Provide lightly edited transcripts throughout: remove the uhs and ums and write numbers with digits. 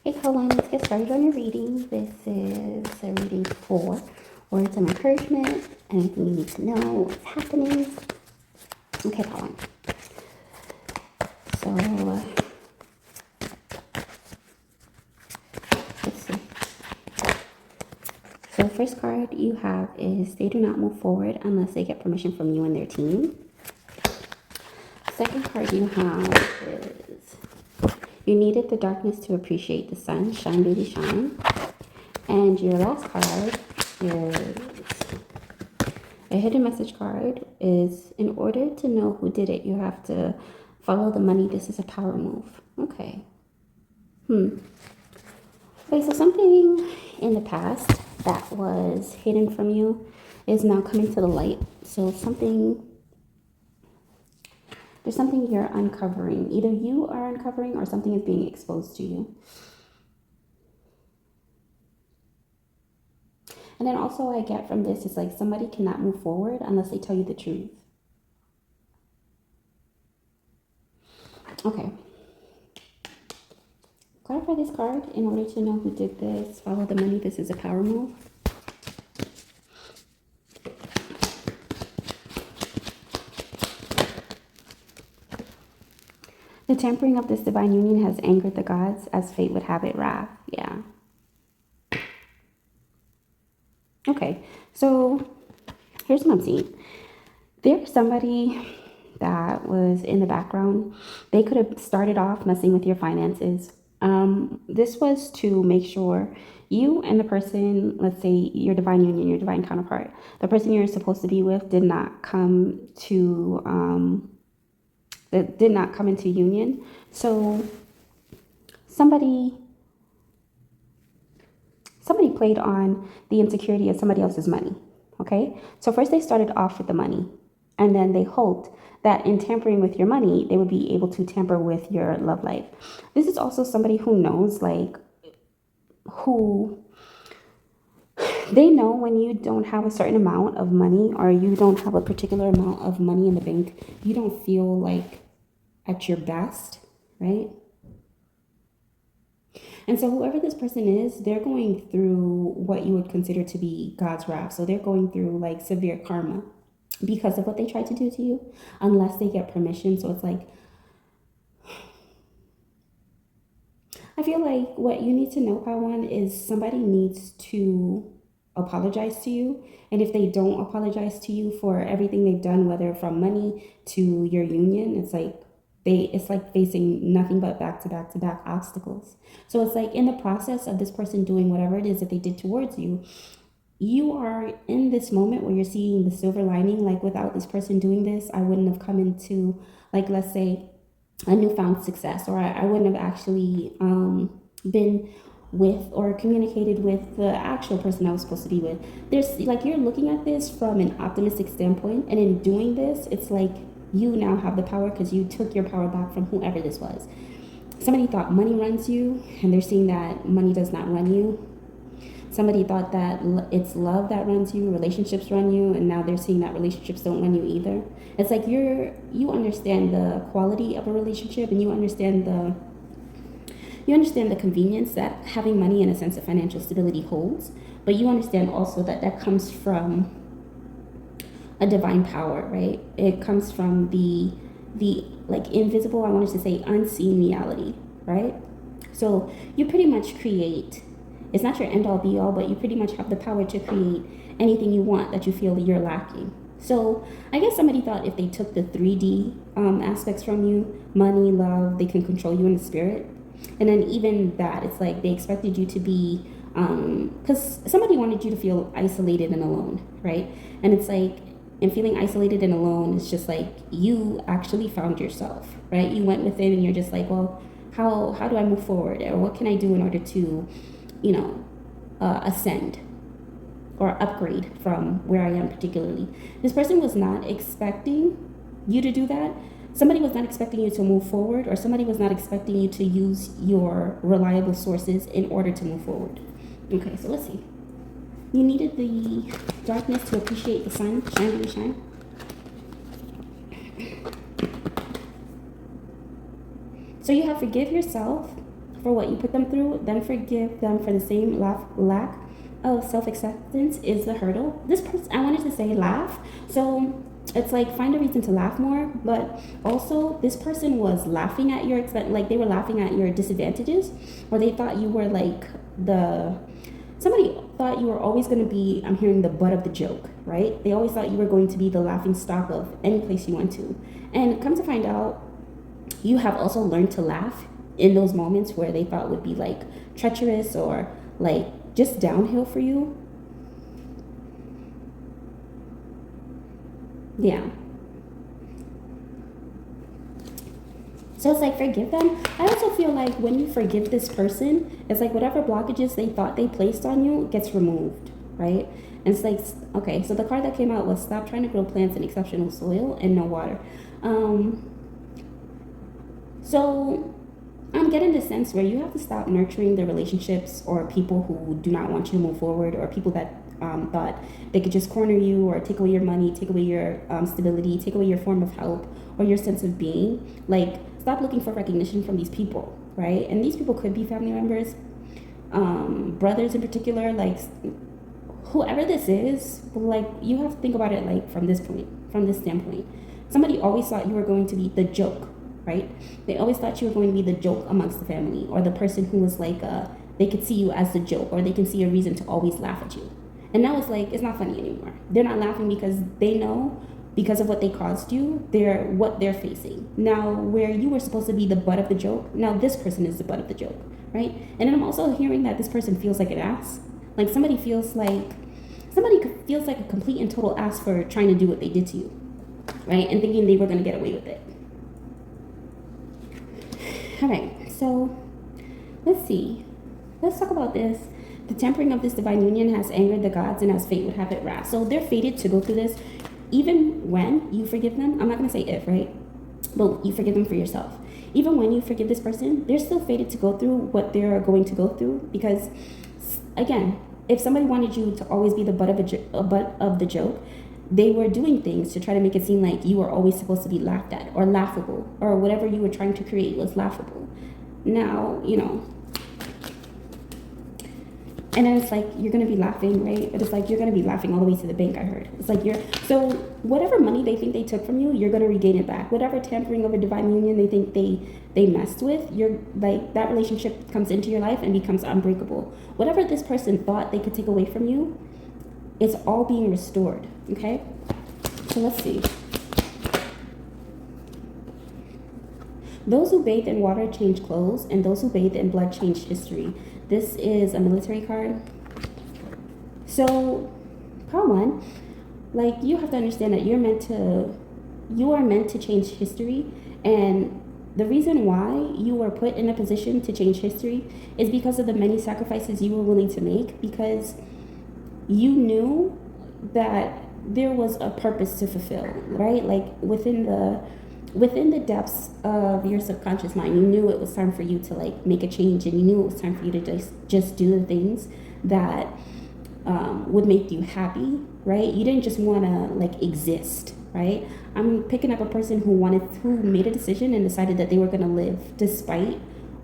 Hey, hold on, let's get started on your reading. This is a reading for words of encouragement, anything you need to know, what's happening. Okay, hold on. So, let's see. So, the first card you have is they do not move forward unless they get permission from you and their team. Second card you have is you needed the darkness to appreciate the sun. Shine, baby, shine. And your last card is a hidden message card. Is in order to know who did it, you have to follow the money. This is a power move. Okay. Okay, so something in the past that was hidden from you is now coming to the light. So there's something you're uncovering. Either you are uncovering or something is being exposed to you. And then also I get from this is like somebody cannot move forward unless they tell you the truth. Okay. Clarify this card in order to know who did this. Follow the money. This is a power move. The tampering of this divine union has angered the gods, as fate would have it, wrath. Yeah. Okay, so here's what I'm seeing. There's somebody that was in the background. They could have started off messing with your finances. This was to make sure you and the person, let's say your divine union, your divine counterpart, the person you're supposed to be with did not come into union. So somebody played on the insecurity of somebody else's money. Okay, so first they started off with the money, and then they hoped that in tampering with your money, they would be able to tamper with your love life. This is also somebody who knows, like, who they know when you don't have a certain amount of money or you don't have a particular amount of money in the bank, you don't feel like at your best, right? And so whoever this person is, they're going through what you would consider to be God's wrath. So they're going through like severe karma because of what they tried to do to you, unless they get permission. So it's like, I feel like what you need to know, Pawan, is somebody needs to apologize to you. And if they don't apologize to you for everything they've done, whether from money to your union, it's like facing nothing but back to back to back obstacles. So it's like in the process of this person doing whatever it is that they did towards you, you are in this moment where you're seeing the silver lining. Like, without this person doing this, I wouldn't have come into, like, let's say, a newfound success, or I wouldn't have actually been with or communicated with the actual person I was supposed to be with. There's like, you're looking at this from an optimistic standpoint, and in doing this, it's like you now have the power because you took your power back from whoever this was. Somebody thought money runs you, and they're seeing that money does not run you. Somebody thought that it's love that runs you, relationships run you, and now they're seeing that relationships don't run you either. It's like you understand the quality of a relationship, and you understand the convenience that having money and a sense of financial stability holds, but you understand also that comes from a divine power, right? It comes from the like invisible, I wanted to say unseen reality, right? So you pretty much create, it's not your end all be all, but you pretty much have the power to create anything you want that you feel you're lacking. So I guess somebody thought if they took the 3D aspects from you, money, love, they can control you in the spirit. And then even that, it's like they expected you to be, because somebody wanted you to feel isolated and alone, right? And it's like, in feeling isolated and alone, it's just like you actually found yourself, right? You went within and you're just like, well, how do I move forward? Or what can I do in order to, ascend or upgrade from where I am particularly? This person was not expecting you to do that. Somebody was not expecting you to move forward, or somebody was not expecting you to use your reliable sources in order to move forward. Okay, so let's see. You needed the darkness to appreciate the sun. Shine, baby, shine. So you have forgive yourself for what you put them through, then forgive them for the same lack of self-acceptance is the hurdle. This person, I wanted to say laugh. So it's like find a reason to laugh more, but also this person was laughing at your expense, like they were laughing at your disadvantages, or they thought you were like somebody thought you were always going to be, I'm hearing, the butt of the joke, right? They always thought you were going to be the laughing stock of any place you went to. And come to find out, you have also learned to laugh in those moments where they thought would be like treacherous or like just downhill for you. Yeah. So it's like forgive them. I also feel like when you forgive this person, it's like whatever blockages they thought they placed on you gets removed, right? And it's like, okay, so the card that came out was stop trying to grow plants in exceptional soil and no water. So I'm getting the sense where you have to stop nurturing the relationships or people who do not want you to move forward, or people that thought they could just corner you or take away your money, take away your stability, take away your form of help or your sense of being. Like, stop looking for recognition from these people, right? And these people could be family members, brothers in particular, like whoever this is. Like, you have to think about it like from this standpoint. Somebody always thought you were going to be the joke, right? They always thought you were going to be the joke amongst the family, or the person who was like they could see you as the joke, or they can see a reason to always laugh at you. And now it's like, it's not funny anymore. They're not laughing because they know, because of what they caused you, what they're facing. Now, where you were supposed to be the butt of the joke, now this person is the butt of the joke, right? And then I'm also hearing that this person feels like an ass. Like somebody feels like a complete and total ass for trying to do what they did to you, right? And thinking they were going to get away with it. All right, so let's see. Let's talk about this. The tempering of this divine union has angered the gods, and as fate would have it, wrath. So they're fated to go through this. Even when you forgive them, I'm not going to say if, right? But you forgive them for yourself. Even when you forgive this person, they're still fated to go through what they're going to go through. Because, again, if somebody wanted you to always be the butt of the joke, they were doing things to try to make it seem like you were always supposed to be laughed at or laughable, or whatever you were trying to create was laughable. Now, and then it's like, you're going to be laughing, right? But it's like, you're going to be laughing all the way to the bank, I heard. It's like, so whatever money they think they took from you, you're going to regain it back. Whatever tampering of a divine union they think they messed with, you're like, that relationship comes into your life and becomes unbreakable. Whatever this person thought they could take away from you, it's all being restored, okay? So let's see. Those who bathe in water change clothes, and those who bathe in blood change history. This is a military card. So, part one, like, you have to understand that you are meant to change history, and the reason why you were put in a position to change history is because of the many sacrifices you were willing to make, because you knew that there was a purpose to fulfill, right? Like, within the depths of your subconscious mind, you knew it was time for you to like make a change, and you knew it was time for you to just do the things that would make you happy, right? You didn't just want to like exist, right? I'm picking up a person who made a decision and decided that they were going to live despite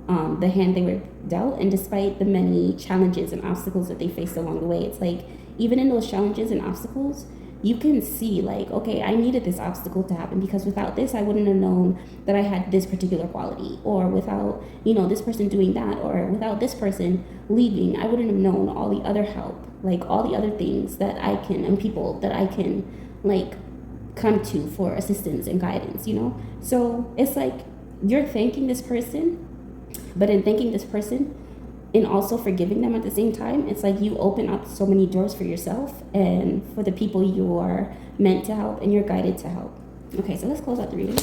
the hand they were dealt, and despite the many challenges and obstacles that they faced along the way. It's like, even in those challenges and obstacles, you can see like, okay, I needed this obstacle to happen, because without this, I wouldn't have known that I had this particular quality, or without, this person doing that, or without this person leaving, I wouldn't have known all the other help, like all the other things that I can, and people that I can like come to for assistance and guidance, So it's like, you're thanking this person, but in thanking this person, and also forgiving them at the same time, it's like you open up so many doors for yourself and for the people you are meant to help and you're guided to help. Okay, so let's close out the reading.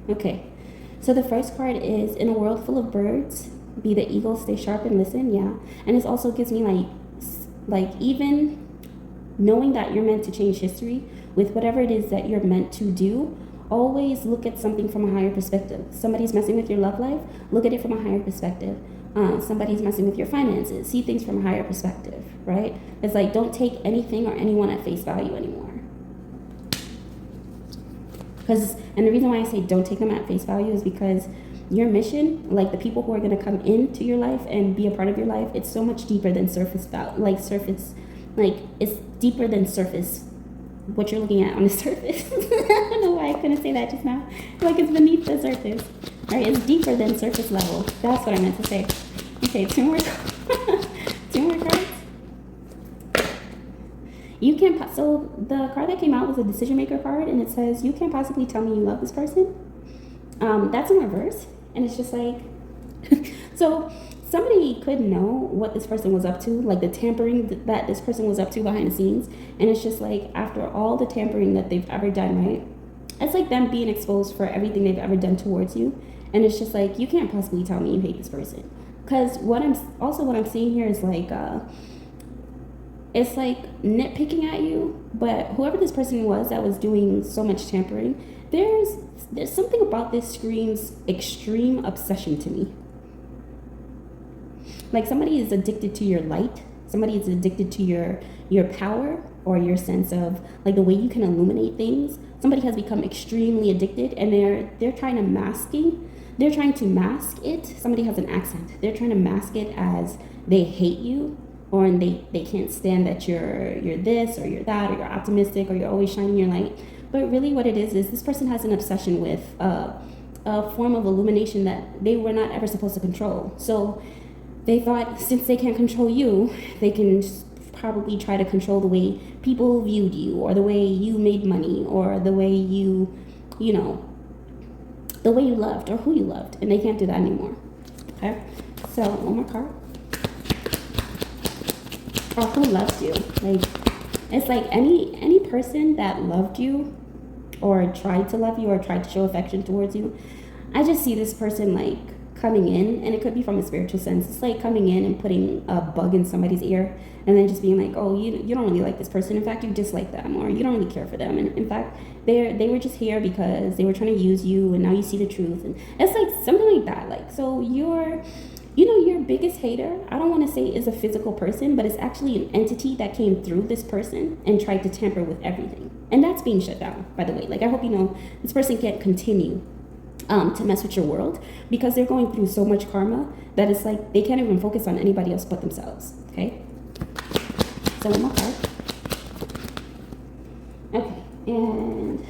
Okay, so the first card is, in a world full of birds, be the eagle, stay sharp and listen. Yeah, and it also gives me like even knowing that you're meant to change history with whatever it is that you're meant to do. Always look at something from a higher perspective. Somebody's messing with your love life, look at it from a higher perspective. Somebody's messing with your finances, see things from a higher perspective, right? It's like, don't take anything or anyone at face value anymore. And the reason why I say don't take them at face value is because your mission, like the people who are going to come into your life and be a part of your life, it's so much deeper than it's deeper than surface, what you're looking at on the surface. I don't know why I couldn't say that just now. Like it's beneath the surface, right? It's deeper than surface level. That's what I meant to say. Okay, two more cards. You can't. So the card that came out was a decision maker card, and it says you can't possibly tell me you love this person. That's in reverse, and it's just like so somebody could know what this person was up to, like the tampering that this person was up to behind the scenes, and it's just like after all the tampering that they've ever done, right? It's like them being exposed for everything they've ever done towards you, and it's just like you can't possibly tell me you hate this person, because what I'm seeing here is like it's like nitpicking at you, but whoever this person was that was doing so much tampering, there's something about this screams extreme obsession to me. Like somebody is addicted to your light, somebody is addicted to your power or your sense of like the way you can illuminate things. Somebody has become extremely addicted, and they're trying to mask it. Somebody has an accent. They're trying to mask it as they hate you, or they can't stand that you're this or you're that, or you're optimistic, or you're always shining your light. But really what it is this person has an obsession with a form of illumination that they were not ever supposed to control. So they thought since they can't control you, they can probably try to control the way people viewed you, or the way you made money, or the way the way you loved, or who you loved. And they can't do that anymore. Okay? So one more card. Or who loved you. Like, it's like any person that loved you or tried to love you or tried to show affection towards you, I just see this person like coming in, and it could be from a spiritual sense. It's like coming in and putting a bug in somebody's ear, and then just being like, oh, you don't really like this person. In fact, you dislike them, or you don't really care for them. And in fact, they were just here because they were trying to use you, and now you see the truth. And it's like something like that. Like, so your biggest hater, I don't want to say is a physical person, but it's actually an entity that came through this person and tried to tamper with everything. And that's being shut down, by the way. Like, I hope you know this person can't continue to mess with your world, because they're going through so much karma that it's like they can't even focus on anybody else but themselves. Okay? So one more card. Okay, and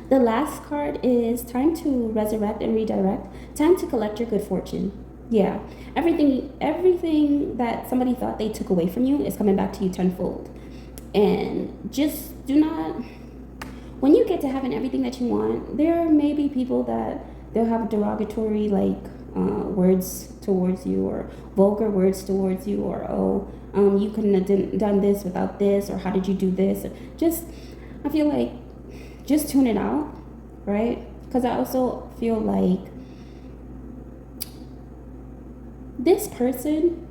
the last card is time to resurrect and redirect. Time to collect your good fortune. Yeah, everything that somebody thought they took away from you is coming back to you tenfold. And just do not, when you get to having everything that you want, there may be people that they'll have derogatory words towards you, or vulgar words towards you, or you couldn't have done this without this, or how did you do this? I feel like just tune it out, right? Because I also feel like this person,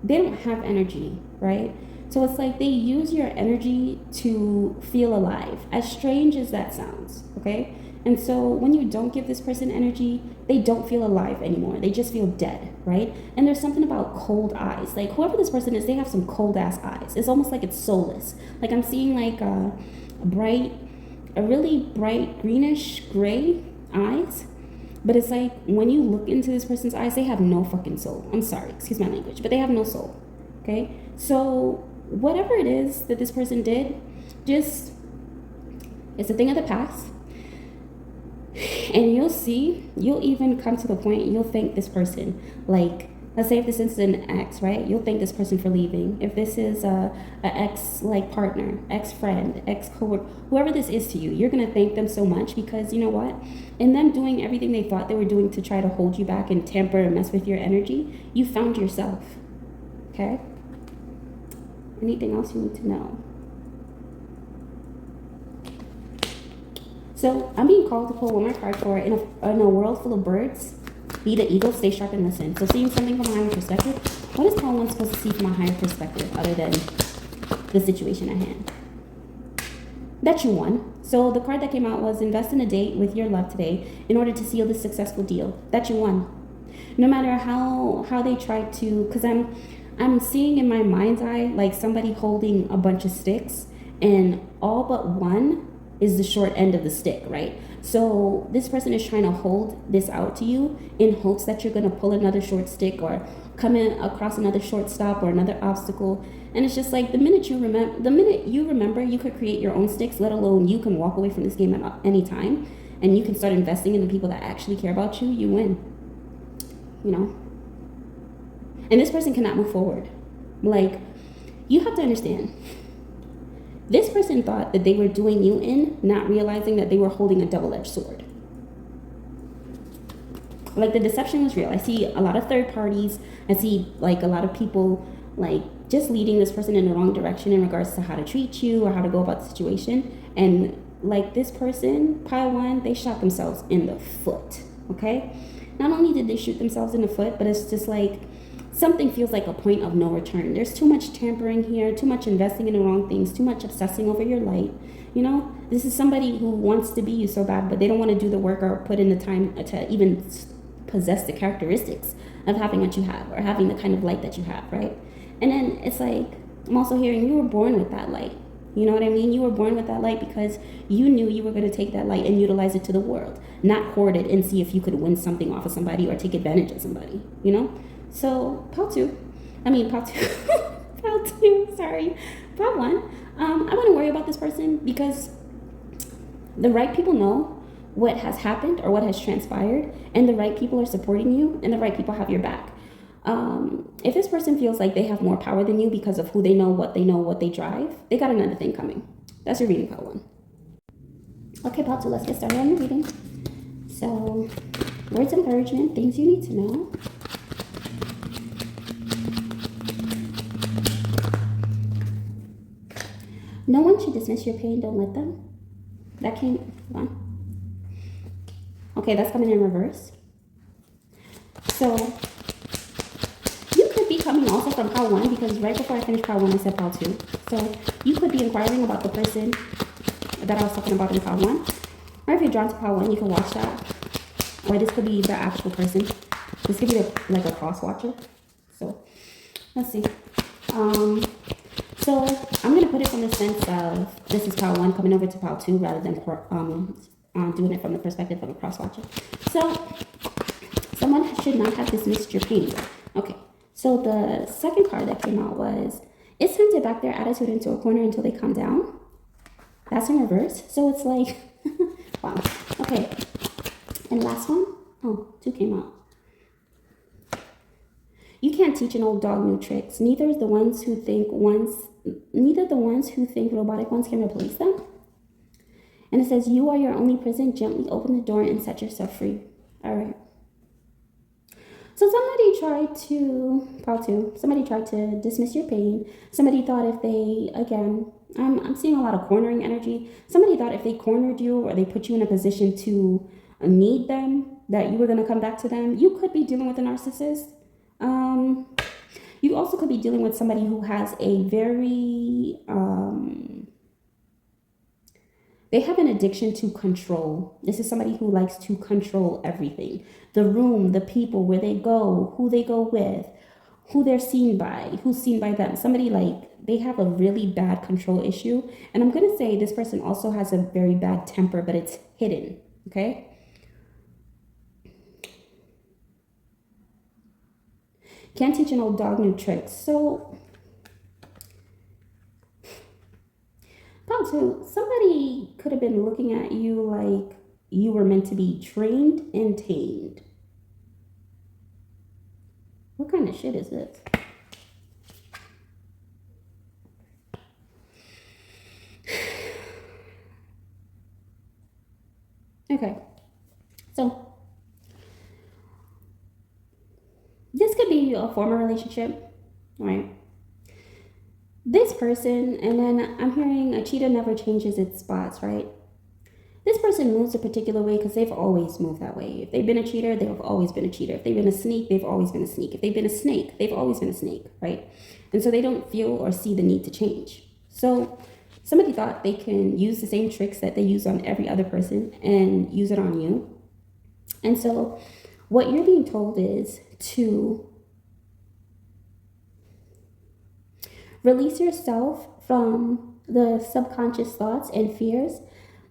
they don't have energy, right? So it's like they use your energy to feel alive, as strange as that sounds, okay? And so when you don't give this person energy, they don't feel alive anymore. They just feel dead, right? And there's something about cold eyes. Like, whoever this person is, they have some cold ass eyes. It's almost like it's soulless. Like, I'm seeing like a really bright greenish gray eyes. But it's like when you look into this person's eyes, they have no fucking soul. I'm sorry, excuse my language, but they have no soul. Okay? So whatever it is that this person did, it's a thing of the past. And you'll even come to the point, you'll thank this person. Like, let's say if this is an ex, right? You'll thank this person for leaving. If this is a ex partner, ex friend, ex coworker, whoever this is to you, you're gonna thank them so much, because you know what? In them doing everything they thought they were doing to try to hold you back and tamper and mess with your energy, you found yourself. Okay? Anything else you need to know? So I'm being called to pull one more card for in a world full of birds. Be the eagle, stay sharp and listen. So seeing something from a higher perspective. What is one supposed to see from a higher perspective other than the situation at hand? That you won. So the card that came out was invest in a date with your love today in order to seal this successful deal. That you won. No matter how they tried to, because I'm seeing in my mind's eye like somebody holding a bunch of sticks, and all but one is the short end of the stick, right? So this person is trying to hold this out to you in hopes that you're going to pull another short stick or come in across another short stop or another obstacle. And it's just like the minute you remember you could create your own sticks, let alone you can walk away from this game at any time, and you can start investing in the people that actually care about you, you win. You know? And this person cannot move forward. Like, you have to understand, this person thought that they were doing you in, not realizing that they were holding a double-edged sword. Like, the deception was real. I see a lot of third parties. I see, like, a lot of people, like, just leading this person in the wrong direction in regards to how to treat you or how to go about the situation. And, like, this person, pile one, they shot themselves in the foot, okay? Not only did they shoot themselves in the foot, but it's just like, something feels like a point of no return. There's too much tampering here, too much investing in the wrong things, too much obsessing over your light. You know, this is somebody who wants to be you so bad, but they don't want to do the work or put in the time to even possess the characteristics of having what you have or having the kind of light that you have, right? And then it's like, I'm also hearing you were born with that light. You know what I mean? You were born with that light because you knew you were going to take that light and utilize it to the world, not hoard it and see if you could win something off of somebody or take advantage of somebody, you know? So, part two, sorry, part one, I wouldn't worry about this person because the right people know what has happened or what has transpired, and the right people are supporting you, and the right people have your back. If this person feels like they have more power than you because of who they know, what they drive, they got another thing coming. That's your reading, part one. Okay, part two, let's get started on your reading. So, words of encouragement, things you need to know. No one should dismiss your pain. Don't let them. That came, hold on. Okay, that's coming in reverse. So, you could be coming also from pile one because right before I finished pile one, I said pile two. So, you could be inquiring about the person that I was talking about in pile one. Or if you're drawn to pile one, you can watch that. Or this could be the actual person. This could be like a cross watcher. So, let's see. So I'm going to put it from the sense of this is pile one coming over to pile two rather than doing it from the perspective of a cross watcher. So someone should not have dismissed your pain. Okay, so the second card that came out was, it's time to back their attitude into a corner until they calm down. That's in reverse. So it's like, wow. Okay, and last one, oh, two came out. You can't teach an old dog new tricks. Neither the ones who think robotic ones can replace them. And it says, you are your only prison. Gently open the door and set yourself free. All right. So somebody tried to dismiss your pain. Somebody thought if they, again, I'm seeing a lot of cornering energy. Somebody thought if they cornered you or they put you in a position to need them, that you were going to come back to them. You could be dealing with a narcissist. You also could be dealing with somebody who has a very, they have an addiction to control. This is somebody who likes to control everything. The room, the people, where they go, who they go with, who they're seen by, who's seen by them. Somebody like, they have a really bad control issue. And I'm going to say this person also has a very bad temper, but it's hidden, okay? Can't teach an old dog new tricks. So, somebody could have been looking at you like you were meant to be trained and tamed. What kind of shit is this? Okay. So, this could be a former relationship, right? This person, and then I'm hearing a cheetah never changes its spots, right? This person moves a particular way because they've always moved that way. If they've been a cheater, they've always been a cheater. If they've been a sneak, they've always been a sneak. If they've been a snake, they've always been a snake, right? And so they don't feel or see the need to change. So somebody thought they can use the same tricks that they use on every other person and use it on you. And so what you're being told is to release yourself from the subconscious thoughts and fears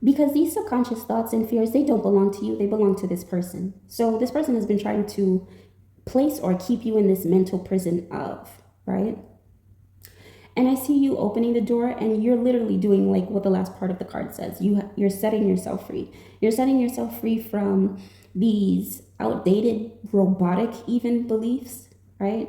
Because these subconscious thoughts and fears, they don't belong to you, they belong to this person. So this person has been trying to place or keep you in this mental prison of, right? And I see you opening the door, and you're literally doing like what the last part of the card says. You're setting yourself free. You're setting yourself free from these outdated, robotic even beliefs, right?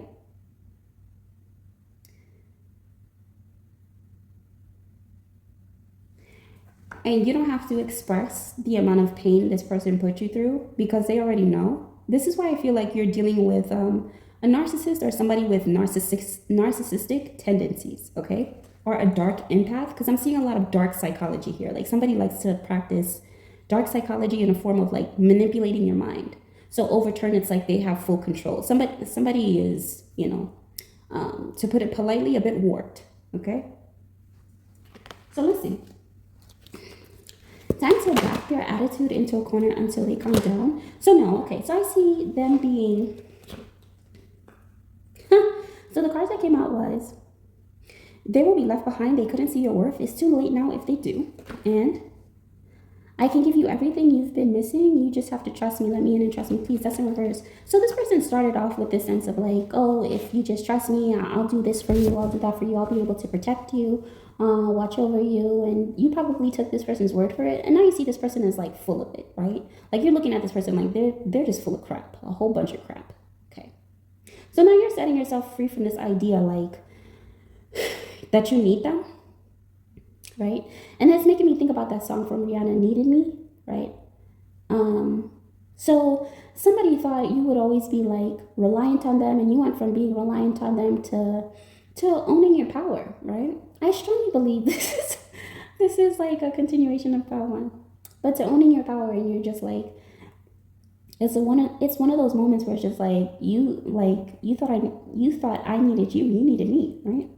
And you don't have to express the amount of pain this person put you through because they already know. This is why I feel like you're dealing with a narcissist or somebody with narcissistic tendencies, okay? Or a dark empath, because I'm seeing a lot of dark psychology here. Like somebody likes to practice dark psychology in a form of like manipulating your mind. So overturn, it's like they have full control. Somebody is, to put it politely, a bit warped, okay? So let's see. Time to back their attitude into a corner until they calm down. So no, okay, so I see them being so the cards that came out was they will be left behind. They couldn't see your worth. It's too late now if they do. And I can give you everything you've been missing. You just have to trust me. Let me in and trust me, please. That's in reverse. So this person started off with this sense of like, oh, if you just trust me, I'll do this for you. I'll do that for you. I'll be able to protect you, watch over you. And you probably took this person's word for it. And now you see this person is like full of it, right? Like you're looking at this person like they're just full of crap, a whole bunch of crap. Okay. So now you're setting yourself free from this idea like that you need them, right? And it's making me think about that song from Rihanna, Needed Me, right? So somebody thought you would always be like reliant on them, and you went from being reliant on them to owning your power, right? I strongly believe this is like a continuation of part one, but to owning your power, and you're just like it's one of those moments where it's just like you thought I needed you, you needed me, right?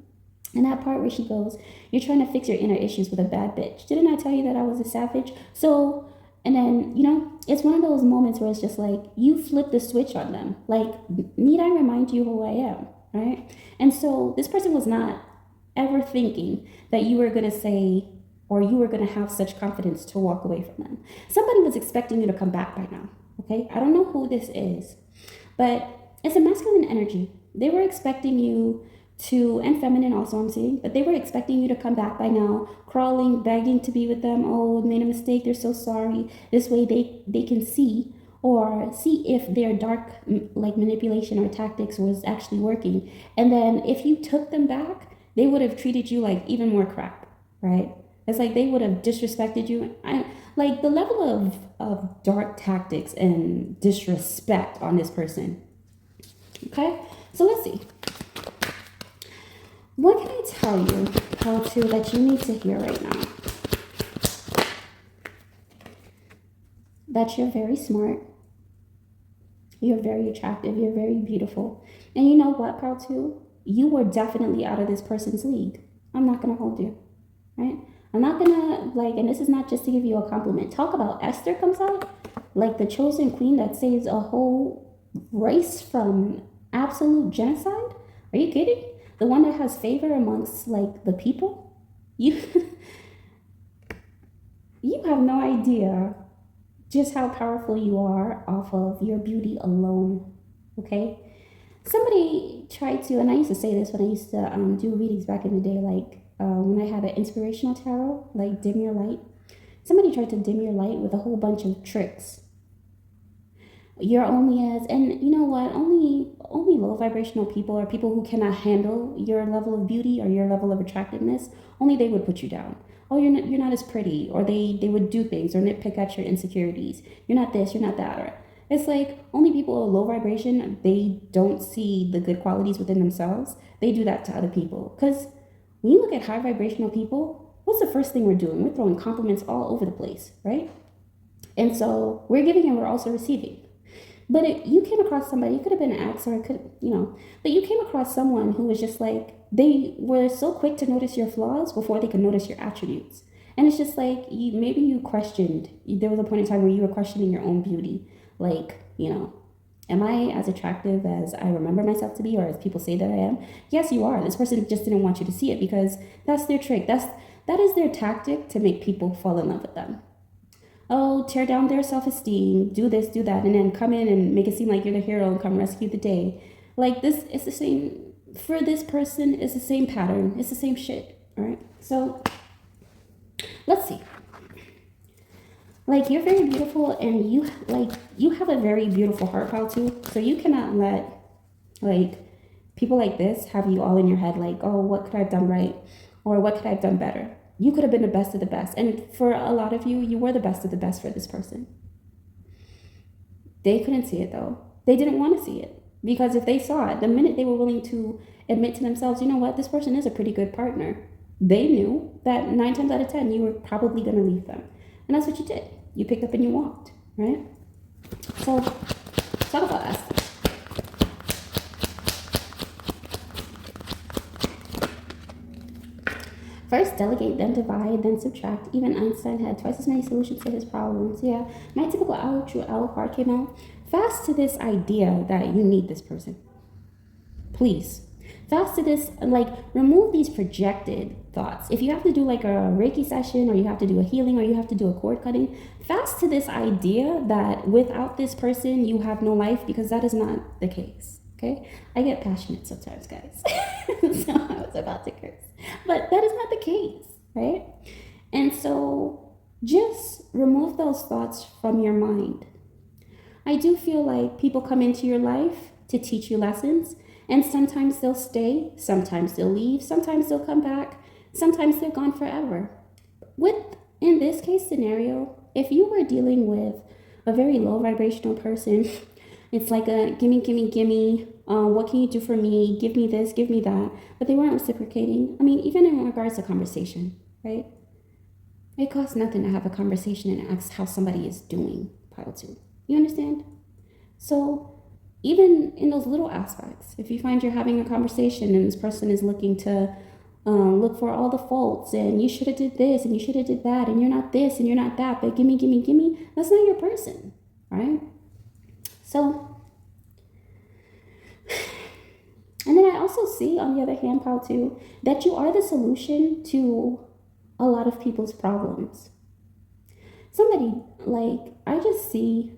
And that part where she goes, you're trying to fix your inner issues with a bad bitch. Didn't I tell you that I was a savage? So, and then, it's one of those moments where it's just like, you flip the switch on them. Like, need I remind you who I am, right? And so this person was not ever thinking that you were going to say, or you were going to have such confidence to walk away from them. Somebody was expecting you to come back by now, okay? I don't know who this is, but it's a masculine energy. They were expecting you and feminine also I'm seeing, but they were expecting you to come back by now, crawling, begging to be with them. Oh, made a mistake, they're so sorry. This way they can see if their dark like manipulation or tactics was actually working. And then if you took them back, they would have treated you like even more crap, right? It's like they would have disrespected you. Like the level of dark tactics and disrespect on this person. Okay, so let's see. What can I tell you, how to that you need to hear right now? That you're very smart. You're very attractive. You're very beautiful. And you know what, Pal 2? You were definitely out of this person's league. I'm not going to hold you, right? I'm not going to, and this is not just to give you a compliment. Talk about Esther comes out, like the chosen queen that saves a whole race from absolute genocide. Are you kidding? The one that has favor amongst the people. You have no idea just how powerful you are off of your beauty alone. Okay? Somebody tried to, and I used to say this when I used to do readings back in the day, when I had an inspirational tarot, like dim your light. Somebody tried to dim your light with a whole bunch of tricks. You're only as, and you know what, only low vibrational people, or people who cannot handle your level of beauty or your level of attractiveness, only they would put you down. Oh, you're not as pretty, or they would do things or nitpick at your insecurities. You're not this, you're not that. Or it's like only people of low vibration, they don't see the good qualities within themselves. They do that to other people. Because when you look at high vibrational people, what's the first thing we're doing? We're throwing compliments all over the place, right? And so we're giving and we're also receiving. But you came across somebody, it could have been an ex, or it could, but you came across someone who was just like, they were so quick to notice your flaws before they could notice your attributes. And it's just like, maybe you questioned, there was a point in time where you were questioning your own beauty. Am I as attractive as I remember myself to be, or as people say that I am? Yes, you are. This person just didn't want you to see it because that's their trick. That's That is their tactic to make people fall in love with them. Oh, tear down their self-esteem, do this, do that, and then come in and make it seem like you're the hero and come rescue the day. Like, this is the same for this person. It's the same pattern. It's the same shit. All right. So let's see. Like, you're very beautiful, and you have a very beautiful heart, pile too. So you cannot let like people like this have you all in your head, like, oh, what could I have done right, or what could I have done better. You could have been the best of the best, and for a lot of you, you were the best of the best for this person. They couldn't see it though. They didn't want to see it, because if they saw it, the minute they were willing to admit to themselves, you know what, this person is a pretty good partner, they knew that 9 times out of 10 you were probably going to leave them. And that's what you did. You picked up and you walked, right? So talk about us. First, delegate, then divide, then subtract. Even Einstein had twice as many solutions to his problems. Yeah, my typical owl, true owl card came out. Fast to this idea that you need this person. Please. Fast to this, like, remove these projected thoughts. If you have to do like a Reiki session, or you have to do a healing, or you have to do a cord cutting, fast to this idea that without this person, you have no life, because that is not the case. Okay? I get passionate sometimes, guys. So I was about to curse. But that is not the case, right? And so just remove those thoughts from your mind. I do feel like people come into your life to teach you lessons, and sometimes they'll stay, sometimes they'll leave, sometimes they'll come back, sometimes they're gone forever. In this case scenario, if you were dealing with a very low vibrational person, it's like a gimme, gimme, gimme. What can you do for me? Give me this, give me that. But they weren't reciprocating. I mean, even in regards to conversation, right? It costs nothing to have a conversation and ask how somebody is doing, pile 2. You understand? So even in those little aspects, if you find you're having a conversation and this person is looking to look for all the faults, and you should have did this and you should have did that, and you're not this and you're not that, but gimme, gimme, gimme, that's not your person, right? So, and then I also see, on the other hand, pile 2, that you are the solution to a lot of people's problems. Somebody, like, I just see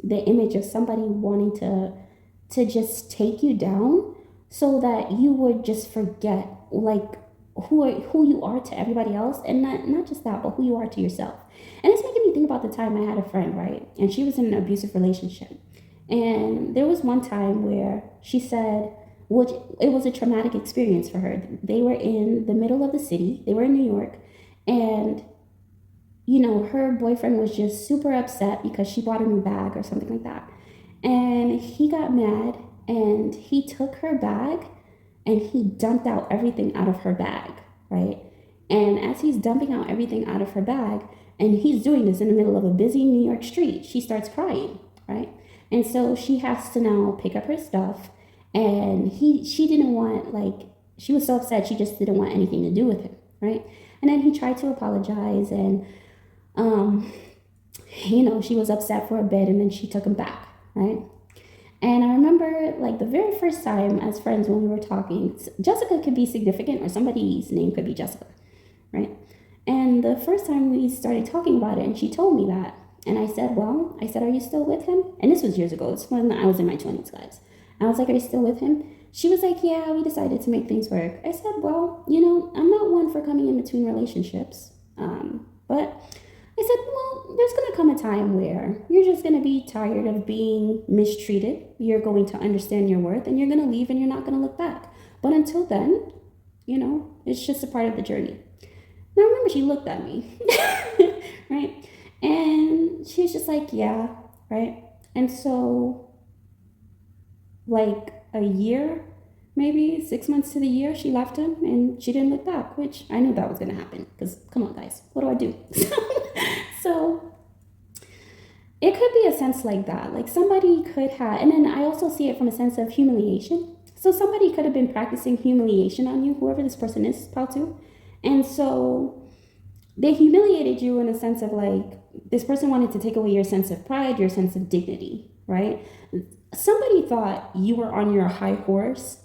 the image of somebody wanting to just take you down so that you would just forget, like, who you are to everybody else, and not just that, but who you are to yourself. And it's making me think about the time I had a friend, right? And she was in an abusive relationship. And there was one time where she said, which it was a traumatic experience for her. They were in the middle of the city. They were in New York. And, you know, her boyfriend was just super upset because she bought a new bag or something like that. And he got mad, and he took her bag and he dumped out everything out of her bag, right? And as he's dumping out everything out of her bag, and he's doing this in the middle of a busy New York street, she starts crying, right? And so she has to now pick up her stuff, and she didn't want, like, she was so upset, she just didn't want anything to do with him, right? And then he tried to apologize, and you know, she was upset for a bit, and then she took him back, right? And I remember, like, the very first time as friends when we were talking, Jessica could be significant, or somebody's name could be Jessica, right? And the first time we started talking about it, and she told me that, and I said, are you still with him? And this was years ago. It's when I was in my 20s, guys. I was like, are you still with him? She was like, yeah, we decided to make things work. I said, well, you know, I'm not one for coming in between relationships. But I said, well, there's going to come a time where you're just going to be tired of being mistreated. You're going to understand your worth, and you're going to leave, and you're not going to look back. But until then, you know, it's just a part of the journey. Now, I remember she looked at me, right? And she was just like, yeah, right? And so, like, a year, maybe 6 months to the year, she left him, and she didn't look back, which I knew that was going to happen, because, come on, guys, what do I do? So it could be a sense like that. Like, somebody could have, and then I also see it from a sense of humiliation. So somebody could have been practicing humiliation on you, whoever this person is, about to. And so they humiliated you in a sense of, like, this person wanted to take away your sense of pride, your sense of dignity, right? Somebody thought you were on your high horse,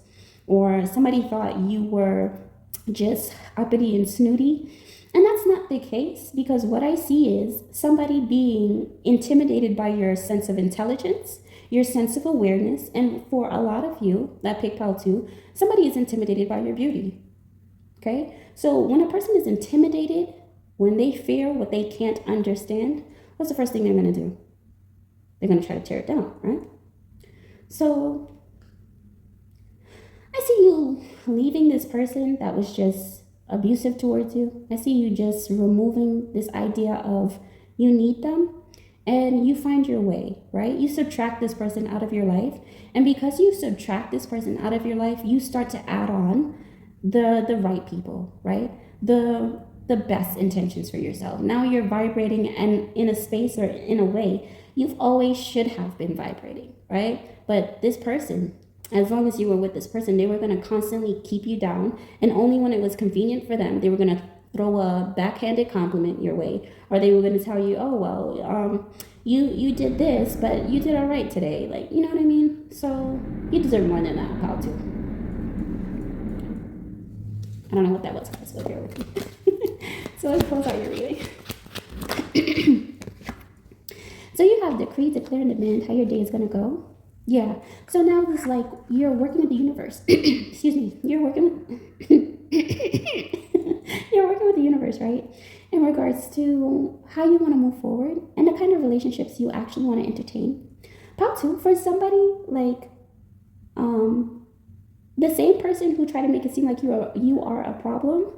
or somebody thought you were just uppity and snooty, And that's not the case, because what I see is somebody being intimidated by your sense of intelligence, your sense of awareness, and for a lot of you that pick Pal too, somebody is intimidated by your beauty. Okay? So when a person is intimidated, when they fear what they can't understand, what's the first thing they're going to do? They're going to try to tear it down, right? So I see you leaving this person that was just abusive towards you. I see you just removing this idea of you need them, and you find your way, right? You subtract this person out of your life. And because you subtract this person out of your life, you start to add on the right people, right? The best intentions for yourself. Now you're vibrating and in a space or in a way you've always should have been vibrating, right? But this person, as long as you were with this person, they were going to constantly keep you down, and only when it was convenient for them, they were going to throw a backhanded compliment your way, or they were going to tell you, oh well, you did this, but you did all right today, like, you know what I mean? So you deserve more than that, pal, too. I don't know what that was, guys, but bear with me. So let's close out your reading. So you have decree, declare, and demand how your day is going to go. Yeah. So now it's like you're working with the universe. Excuse me. You're working with you're working with the universe, right? In regards to how you want to move forward and the kind of relationships you actually want to entertain. Part two, for somebody like the same person who tried to make it seem like you are a problem,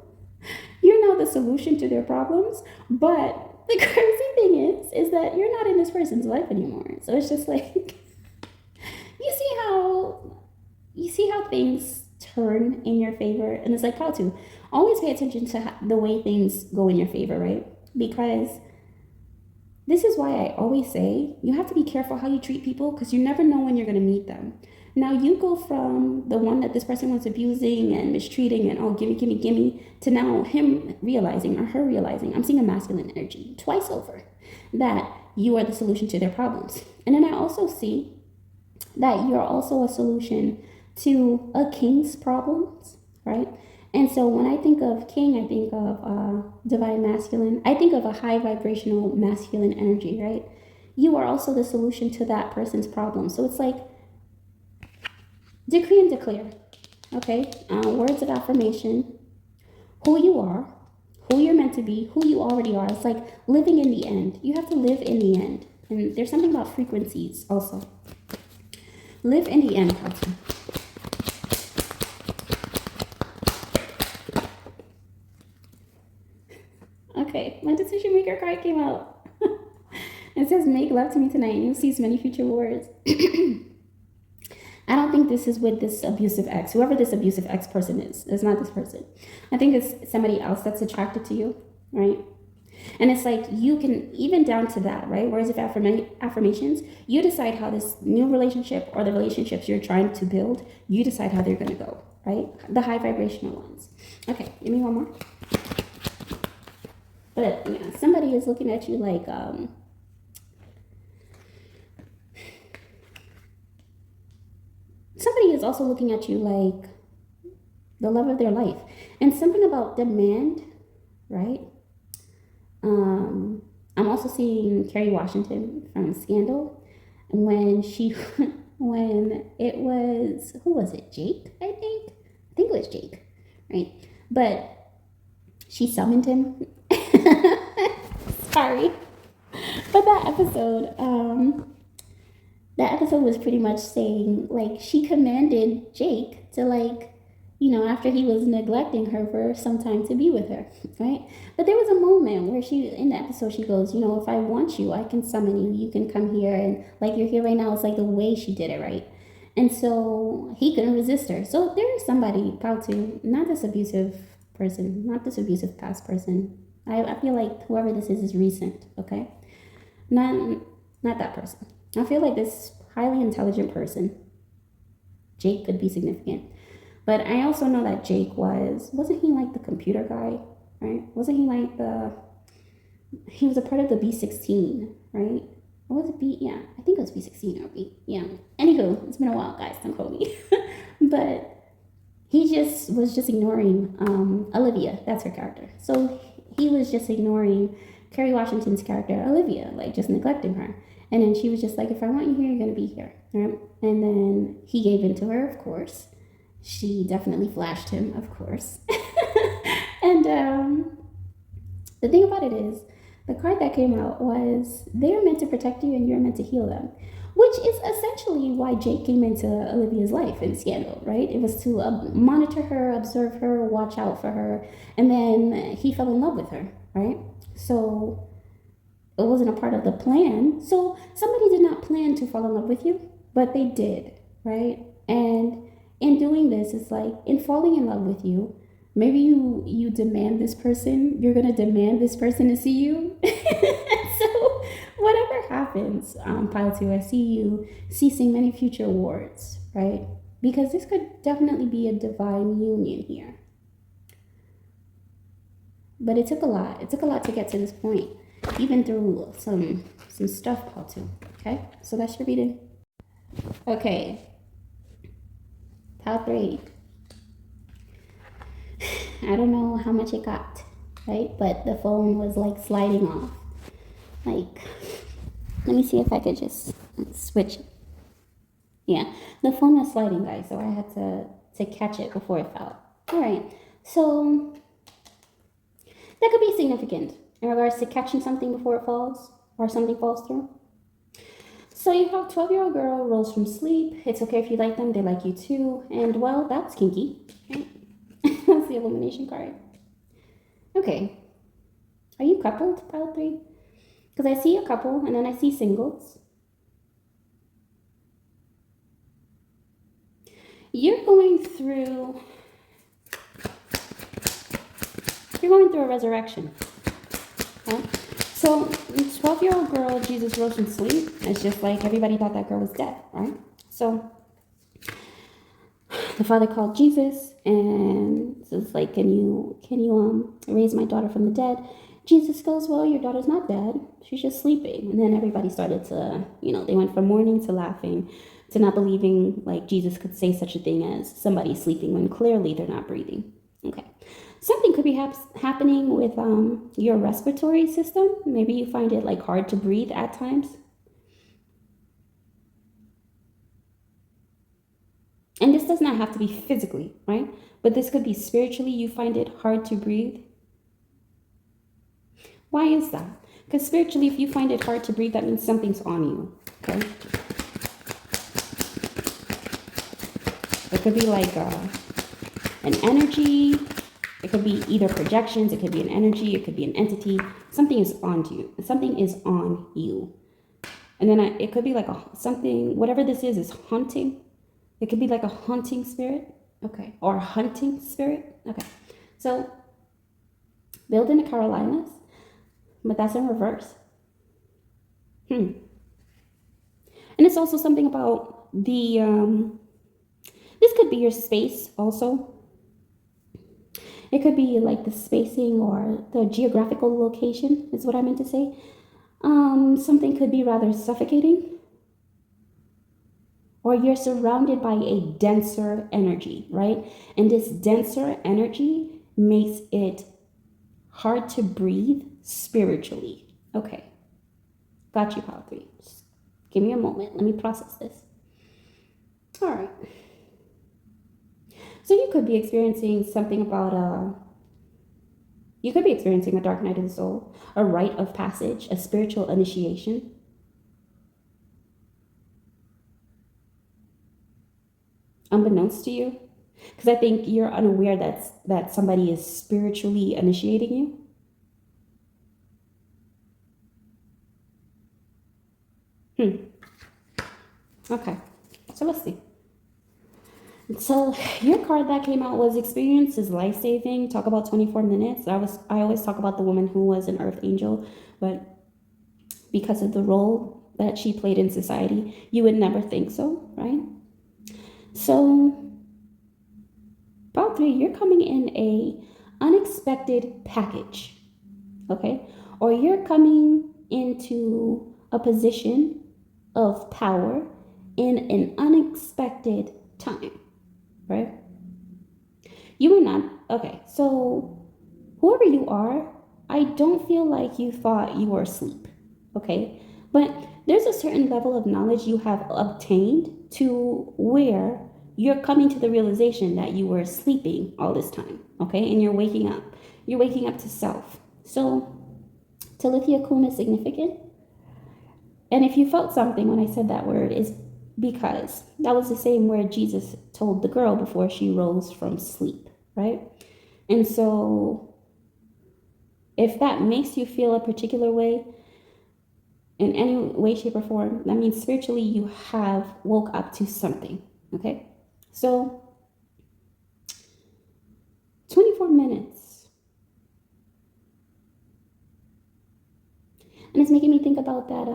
you're now the solution to their problems. But the crazy thing is that you're not in this person's life anymore. So it's just like you see how things turn in your favor. And it's like, how to always pay attention to the way things go in your favor, right? Because this is why I always say you have to be careful how you treat people, because you never know when you're going to meet them. Now you go from the one that this person was abusing and mistreating and, oh, gimme, to now him realizing or her realizing, I'm seeing a masculine energy twice over, that you are the solution to their problems. And then I also see that you're also a solution to a king's problems, right? And so when I think of king, I think of divine masculine. I think of a high vibrational masculine energy, right? You are also the solution to that person's problem. So it's like decree and declare, okay? Words of affirmation, who you are, who you're meant to be, who you already are. It's like living in the end. You have to live in the end. And there's something about frequencies also. Live in the end, Captain. Okay, my decision maker card came out. It says, make love to me tonight and you'll seize many future words. I don't think this is with this abusive ex. Whoever this abusive ex person is, it's not this person. I think it's somebody else that's attracted to you, right? And it's like you can, even down to that, right? Words of affirmations, you decide how this new relationship or the relationships you're trying to build, you decide how they're going to go, right? The high vibrational ones. Okay, give me one more. But yeah, somebody is looking at you like, somebody is also looking at you like the love of their life. And something about demand, right? I'm also seeing Kerry Washington from Scandal. When it was, who was it? Jake, I think it was Jake, right? But she summoned him. Sorry. But that episode was pretty much saying, like, she commanded Jake to, like, you know, after he was neglecting her for some time, to be with her, right? But there was a moment where in the episode, she goes, you know, if I want you, I can summon you. You can come here. And like you're here right now, it's like the way she did it, right? And so he couldn't resist her. So there is somebody, proud to, not this abusive person, not this abusive past person. I feel like whoever this is recent, okay? Not that person. I feel like this highly intelligent person, Jake, could be significant. But I also know that Jake wasn't he like the computer guy, right? Wasn't he like he was a part of the B16, right? Or was it B? Yeah, I think it was B16 or B. Yeah. Anywho, it's been a while, guys. Don't quote me. But he was just ignoring Olivia. That's her character. So he was just ignoring Kerry Washington's character, Olivia, like just neglecting her. And then she was just like, if I want you here, you're going to be here. Right? And then he gave in to her, of course. She definitely flashed him, of course. And the thing about it is, the card that came out was they're meant to protect you and you're meant to heal them, which is essentially why Jake came into Olivia's life in Scandal, right? It was to monitor her, observe her, watch out for her, and then he fell in love with her, right? So it wasn't a part of the plan. So somebody did not plan to fall in love with you, but they did, right? And in doing this, it's like in falling in love with you, maybe you demand this person, you're gonna demand this person to see you. So whatever happens, pile two, I see you ceasing many future awards, right? Because this could definitely be a divine union here. But it took a lot. It took a lot to get to this point, even through some stuff, pile two. Okay, so that's your reading. Okay, pile three. I don't know how much it got, right? But the phone was like sliding off. Like, let me see if I could just switch it. Yeah, the phone was sliding, guys, so I had to catch it before it fell. All right, so that could be significant in regards to catching something before it falls or something falls through. So you have 12-year-old girl rose from sleep. It's okay if you like them, they like you too. And well, that's kinky, right? That's the illumination card. Okay. Are you coupled, pile three? Because I see a couple and then I see singles. You're going through a resurrection. Okay? So 12-year-old girl, Jesus rose from sleep. It's just like everybody thought that girl was dead, right? So the father called Jesus and says like, can you raise my daughter from the dead? Jesus goes, well, your daughter's not dead, she's just sleeping. And then everybody started to, they went from mourning to laughing to not believing like Jesus could say such a thing as somebody sleeping when clearly they're not breathing. Okay, something could be happening with your respiratory system. Maybe you find it like hard to breathe at times. And this does not have to be physically, right? But this could be spiritually. You find it hard to breathe. Why is that? Because spiritually, if you find it hard to breathe, that means something's on you, okay? It could be like an energy. It could be either projections. It could be an energy. It could be an entity. Something is on you. Something is on you. And then it could be like something, whatever this is haunting. It could be like a haunting spirit, okay, or a hunting spirit, okay. So, build in the Carolinas, but that's in reverse. And it's also something about the, this could be your space also. It could be like the spacing or the geographical location is what I meant to say. Something could be rather suffocating. Or you're surrounded by a denser energy, right? And this denser energy makes it hard to breathe spiritually. Okay. Got you, pile three. Just give me a moment. Let me process this. All right. So you could be experiencing something about you could be experiencing a dark night of the soul, a rite of passage, a spiritual initiation. Unbeknownst to you, because I think you're unaware that somebody is spiritually initiating you. Okay, so let's see. So your card that came out was experience is life-saving. Talk about 24 minutes. I always talk about the woman who was an earth angel, but because of the role that she played in society, you would never think so, right? So, about three, you're coming in a unexpected package, okay? Or you're coming into a position of power in an unexpected time, right? You are not, okay, so whoever you are, I don't feel like you thought you were asleep, okay? But there's a certain level of knowledge you have obtained to where you're coming to the realization that you were sleeping all this time, okay? And you're waking up. You're waking up to self. So, Talithia Kun is significant. And if you felt something when I said that word, is because that was the same word Jesus told the girl before she rose from sleep, right? And so, if that makes you feel a particular way in any way, shape, or form, that means spiritually you have woke up to something, okay? So, 24 minutes. And it's making me think about that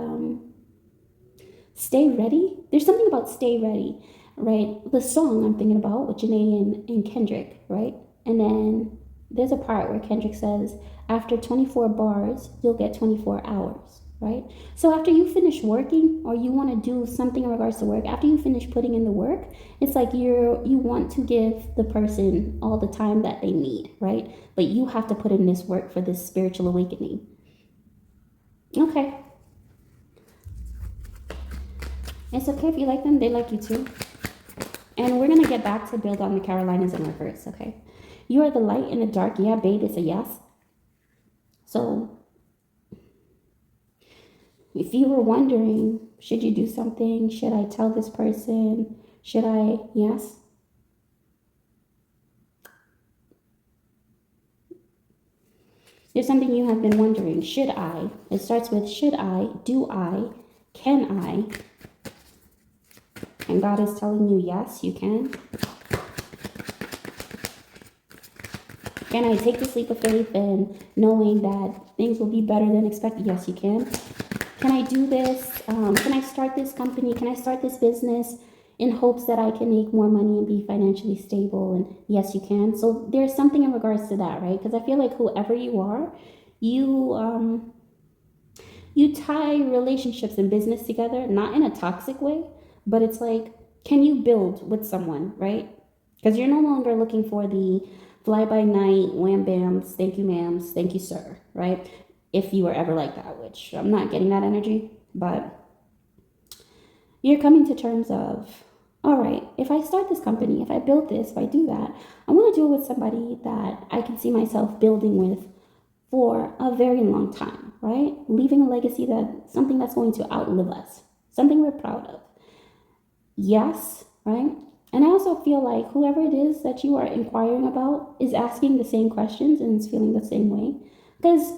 stay ready. There's something about stay ready, right? The song I'm thinking about with Janae and Kendrick, right? And then there's a part where Kendrick says, after 24 bars, you'll get 24 hours, right? So after you finish working or you want to do something in regards to work, after you finish putting in the work, it's like you want to give the person all the time that they need, right? But you have to put in this work for this spiritual awakening. Okay. It's okay if you like them, they like you too. And we're going to get back to build on the Carolinas in reverse, okay? You are the light in the dark. Yeah, babe, it's a yes. So, if you were wondering, should you do something? Should I tell this person? Should I? Yes. There's something you have been wondering. Should I? It starts with should I? Do I? Can I? And God is telling you, yes, you can. Can I take this leap of faith and knowing that things will be better than expected? Yes, you can. Can I do this? Can I start this company? Can I start this business in hopes that I can make more money and be financially stable? And yes, you can. So there's something in regards to that, right? Because I feel like whoever you are, you tie relationships and business together, not in a toxic way, but it's like, can you build with someone, right? Because you're no longer looking for the fly by night, wham bams, thank you ma'ams, thank you sir, right? If you were ever like that, which I'm not getting that energy, but you're coming to terms of, all right, if I start this company, if I build this, if I do that, I want to do it with somebody that I can see myself building with for a very long time, right? Leaving a legacy something that's going to outlive us, something we're proud of. Yes, right? And I also feel like whoever it is that you are inquiring about is asking the same questions and is feeling the same way. Because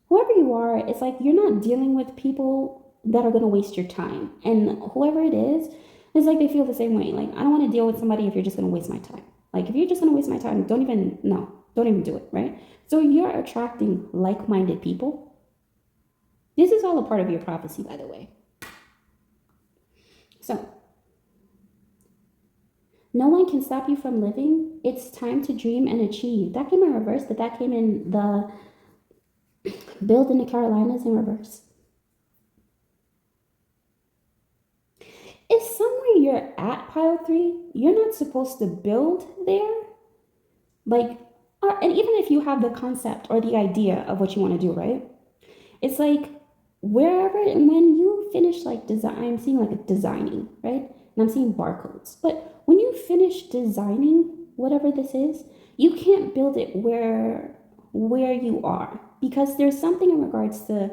whoever you are, it's like you're not dealing with people that are going to waste your time. And whoever it is, it's like they feel the same way. Like, I don't want to deal with somebody if you're just going to waste my time. Like, if you're just going to waste my time, don't even do it, right? So you're attracting like-minded people. This is all a part of your prophecy, by the way. So, no one can stop you from living. It's time to dream and achieve. That came in reverse, but that came in the build in the Carolinas in reverse. It's somewhere you're at pile 3. You're not supposed to build there. Like, and even if you have the concept or the idea of what you want to do, right? It's like wherever, and when you finish like design, I'm seeing like designing, right? And I'm seeing barcodes. But when you finish designing whatever this is, you can't build it where you are, because there's something in regards to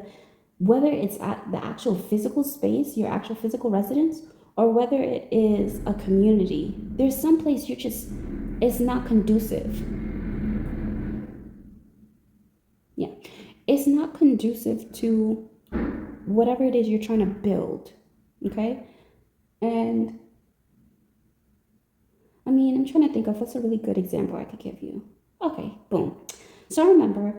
whether it's at the actual physical space, your actual physical residence, or whether it is a community. There's some place it's not conducive. Yeah. It's not conducive to whatever it is you're trying to build. Okay? And I mean, I'm trying to think of what's a really good example I could give you. Okay, boom. So I remember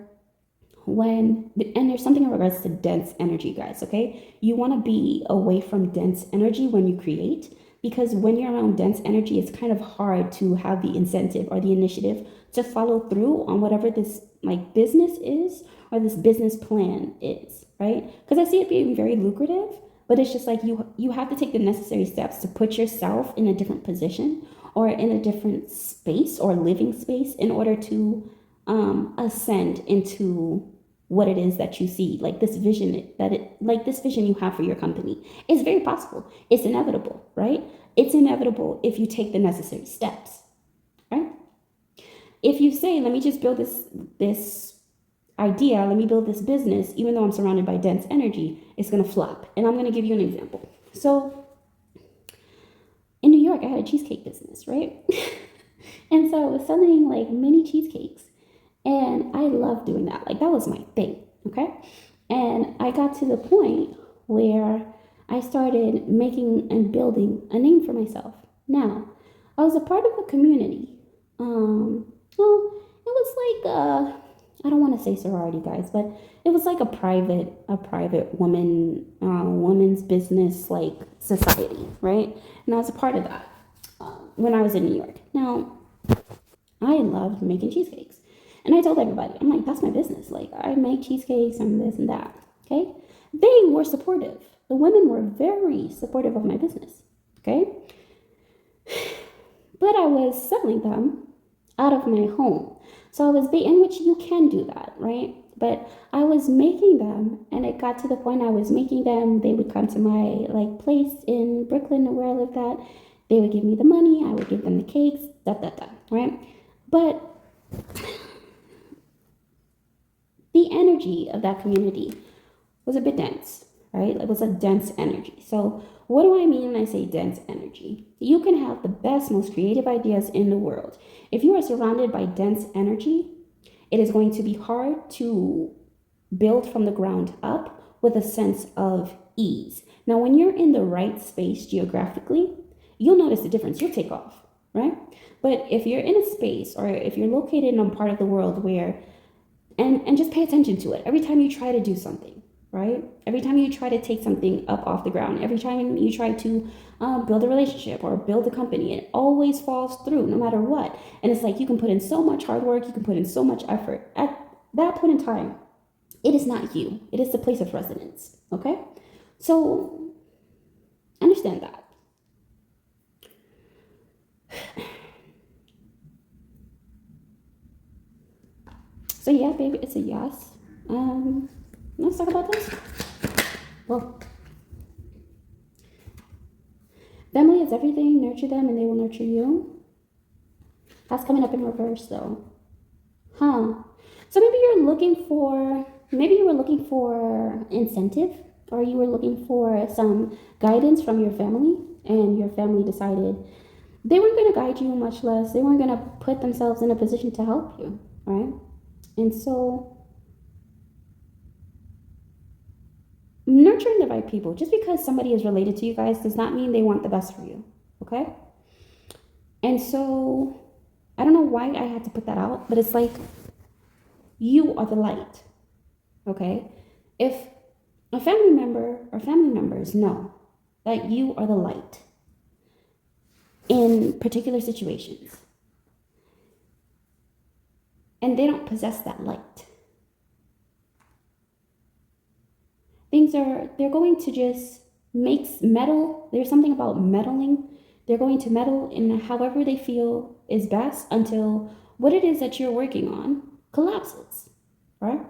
and there's something in regards to dense energy, guys, okay? You want to be away from dense energy when you create, because when you're around dense energy, it's kind of hard to have the incentive or the initiative to follow through on whatever this like business is or this business plan is, right? Because I see it being very lucrative, but it's just like you have to take the necessary steps to put yourself in a different position or in a different space or living space in order to ascend into what it is that you see, like this vision like this vision you have for your company. It's very possible. It's inevitable, right? It's inevitable if you take the necessary steps, right? If you say, let me just build this idea, let me build this business, even though I'm surrounded by dense energy, it's gonna flop. And I'm gonna give you an example. So in New York, I had a cheesecake business, right? And so I was selling like mini cheesecakes. And I loved doing that. Like that was my thing. Okay. And I got to the point where I started making and building a name for myself. Now, I was a part of a community. Well, it was like I don't want to say sorority, guys, but it was like a private woman's business like society, right? And I was a part of that when I was in New York. Now, I loved making cheesecakes. And I told everybody, I'm like, that's my business. Like, I make cheesecakes and this and that. Okay. They were supportive. The women were very supportive of my business. Okay. But I was selling them out of my home. So I was, in which you can do that, right? But I was making them, and it got to the point I was making them. They would come to my like place in Brooklyn where I lived at. They would give me the money. I would give them the cakes, right? But the energy of that community was a bit dense, right? It was a dense energy. So, what do I mean when I say dense energy? You can have the best, most creative ideas in the world. If you are surrounded by dense energy, it is going to be hard to build from the ground up with a sense of ease. Now, when you're in the right space geographically, you'll notice the difference. You'll take off, right? But if you're in a space or if you're located in a part of the world where and just pay attention to it every time you try to do something, right? Every time you try to take something up off the ground, every time you try to build a relationship or build a company, it always falls through no matter what. And it's like you can put in so much hard work, you can put in so much effort. At that point in time, it is not you, it is the place of residence, okay? So understand that. So yeah, baby, it's a yes. Let's talk about this. Well, family is everything. Nurture them and they will nurture you. That's coming up in reverse though. Huh. So maybe you were looking for incentive, or you were looking for some guidance from your family, and your family decided they weren't going to guide you, much less they weren't going to put themselves in a position to help you, right? And so nurturing the right people, just because somebody is related to you guys does not mean they want the best for you, okay? And so I don't know why I had to put that out, but it's like you are the light, okay? If a family member or family members know that you are the light in particular situations and they don't possess that light, they're going to just meddle. There's something about meddling. They're going to meddle in however they feel is best until what it is that you're working on collapses, right?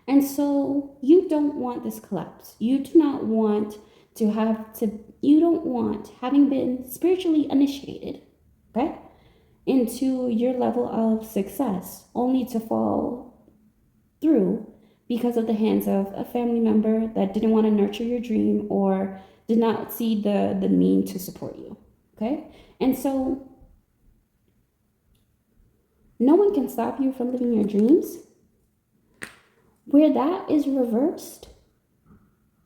And so you don't want this collapse. You do not want you don't want, having been spiritually initiated, okay, into your level of success only to fall through because of the hands of a family member that didn't want to nurture your dream or did not see the mean to support you, okay? And so no one can stop you from living your dreams. Where that is reversed,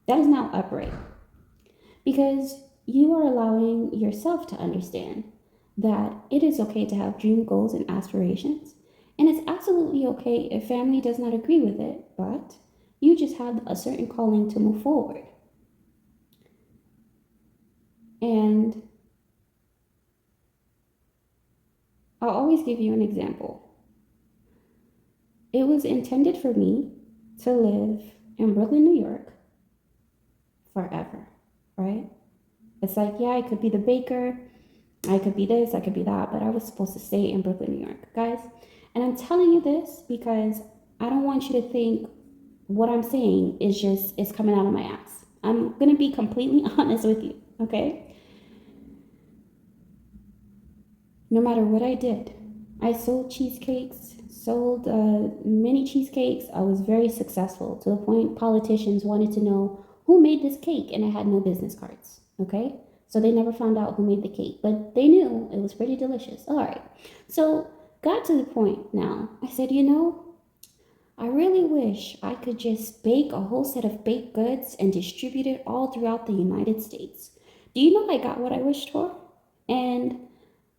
that is now upright. Because you are allowing yourself to understand that it is okay to have dream goals and aspirations. And it's absolutely okay if family does not agree with it, but you just have a certain calling to move forward. And I'll always give you an example. It was intended for me to live in Brooklyn, New York forever, right? It's like, yeah, I could be the baker, I could be this, I could be that, but I was supposed to stay in Brooklyn, New York, guys. And I'm telling you this because I don't want you to think what I'm saying is just is coming out of my ass. I'm gonna be completely honest with you, okay? No matter what I did, I sold cheesecakes, sold mini cheesecakes. I was very successful to the point politicians wanted to know who made this cake, and I had no business cards, okay? So they never found out who made the cake, but they knew it was pretty delicious. All right. So, got to the point now. I said, I really wish I could just bake a whole set of baked goods and distribute it all throughout the United States. Do you know I got what I wished for? And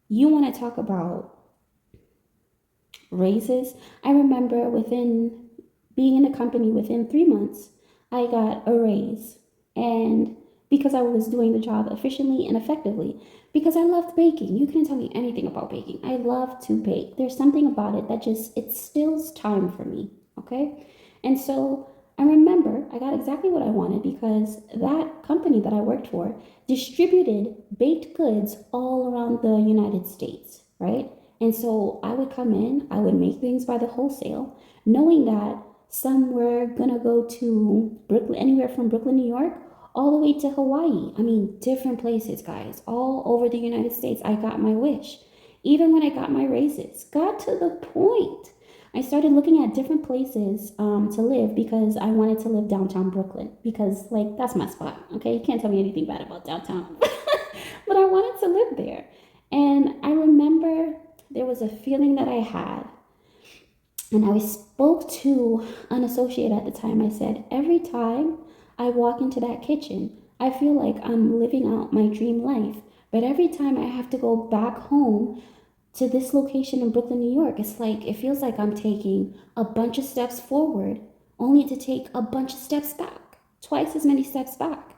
you want to talk about raises? I remember within being in a company within 3 months, I got a raise. And because I was doing the job efficiently and effectively, because I loved baking. You couldn't tell me anything about baking. I love to bake. There's something about it that just, it stills time for me. Okay. And so I remember I got exactly what I wanted because that company that I worked for distributed baked goods all around the United States, right? And so I would come in, I would make things by the wholesale, knowing that some were gonna go to Brooklyn, anywhere from Brooklyn, New York, all the way to Hawaii. I mean, different places, guys, all over the United States. I got my wish. Even when I got my raises, got to the point. I started looking at different places to live because I wanted to live downtown Brooklyn because, like, that's my spot. Okay, you can't tell me anything bad about downtown, but I wanted to live there. And I remember there was a feeling that I had, and I spoke to an associate at the time. I said, every time I walk into that kitchen, I feel like I'm living out my dream life. But every time I have to go back home to this location in Brooklyn, New York, it's like it feels like I'm taking a bunch of steps forward only to take a bunch of steps back, twice as many steps back.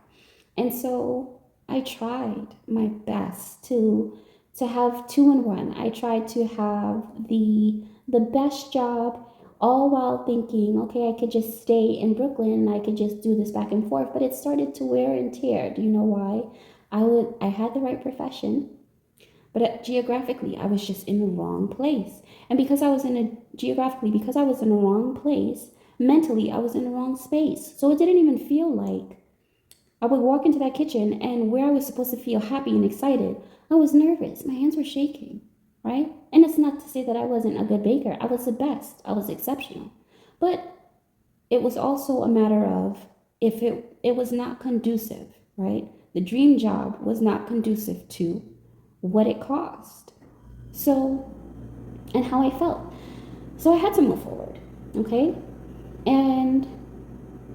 And so I tried my best to have two in one. I tried to have the best job, all while thinking, okay, I could just stay in Brooklyn and I could just do this back and forth. But it started to wear and tear. Do you know why? I had the right profession, but geographically I was just in the wrong place. And because I was in a geographically, because I was in the wrong place, mentally I was in the wrong space. So it didn't even feel like I would walk into that kitchen, and where I was supposed to feel happy and excited, I was nervous. My hands were shaking, right? And it's not to say that I wasn't a good baker. I was the best. I was exceptional. But it was also a matter of if it was not conducive, right? The dream job was not conducive to what it cost. So, and how I felt. So I had to move forward, okay? And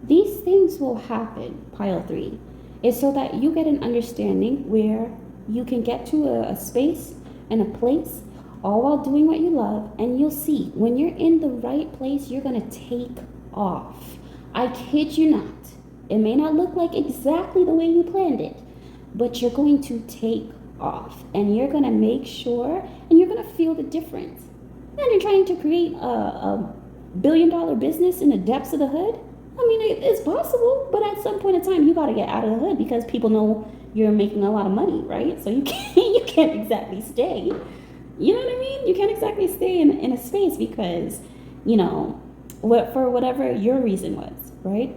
these things will happen, pile three, is so that you get an understanding where you can get to a space and a place all while doing what you love, and you'll see when you're in the right place, you're gonna take off. I kid you not. It may not look like exactly the way you planned it, but you're going to take off and you're gonna make sure and you're gonna feel the difference. And you're trying to create a $1 billion business in the depths of the hood. I mean, it's possible, but at some point in time, you got to get out of the hood because people know you're making a lot of money, right? So you can't exactly stay. You know what I mean? You can't exactly stay in a space because, for whatever your reason was, right?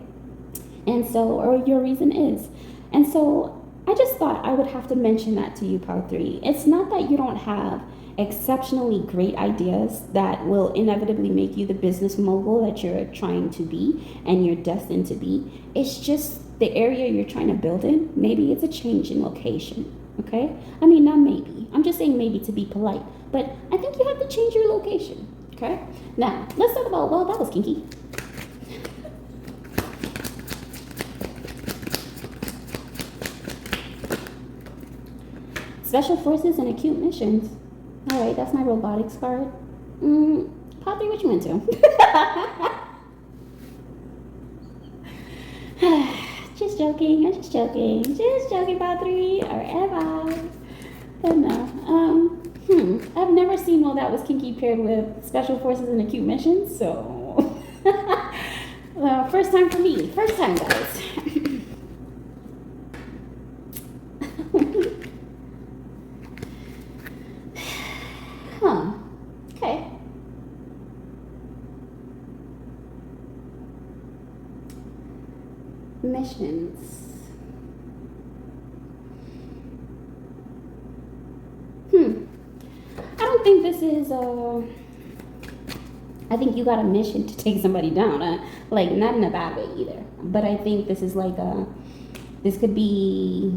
And so, or your reason is. And so I just thought I would have to mention that to you, part three. It's not that you don't have exceptionally great ideas that will inevitably make you the business mogul that you're trying to be and you're destined to be. It's just the area you're trying to build in. Maybe it's a change in location, okay? I mean, not maybe. I'm just saying maybe to be polite. But I think you have to change your location, okay? Now, let's talk about, well, that was kinky. Special Forces and Acute Missions. All right, that's my robotics card. Poppy, what you into? Just joking. I'm just joking. Just joking, Poppy. Or am I? But no. I've never seen one that was kinky paired with Special Forces and Acute Missions, so first time for me. First time, guys. Okay. missions. I don't think this is I think you got a mission to take somebody down. Like, not in a bad way either. But I think this is like this could be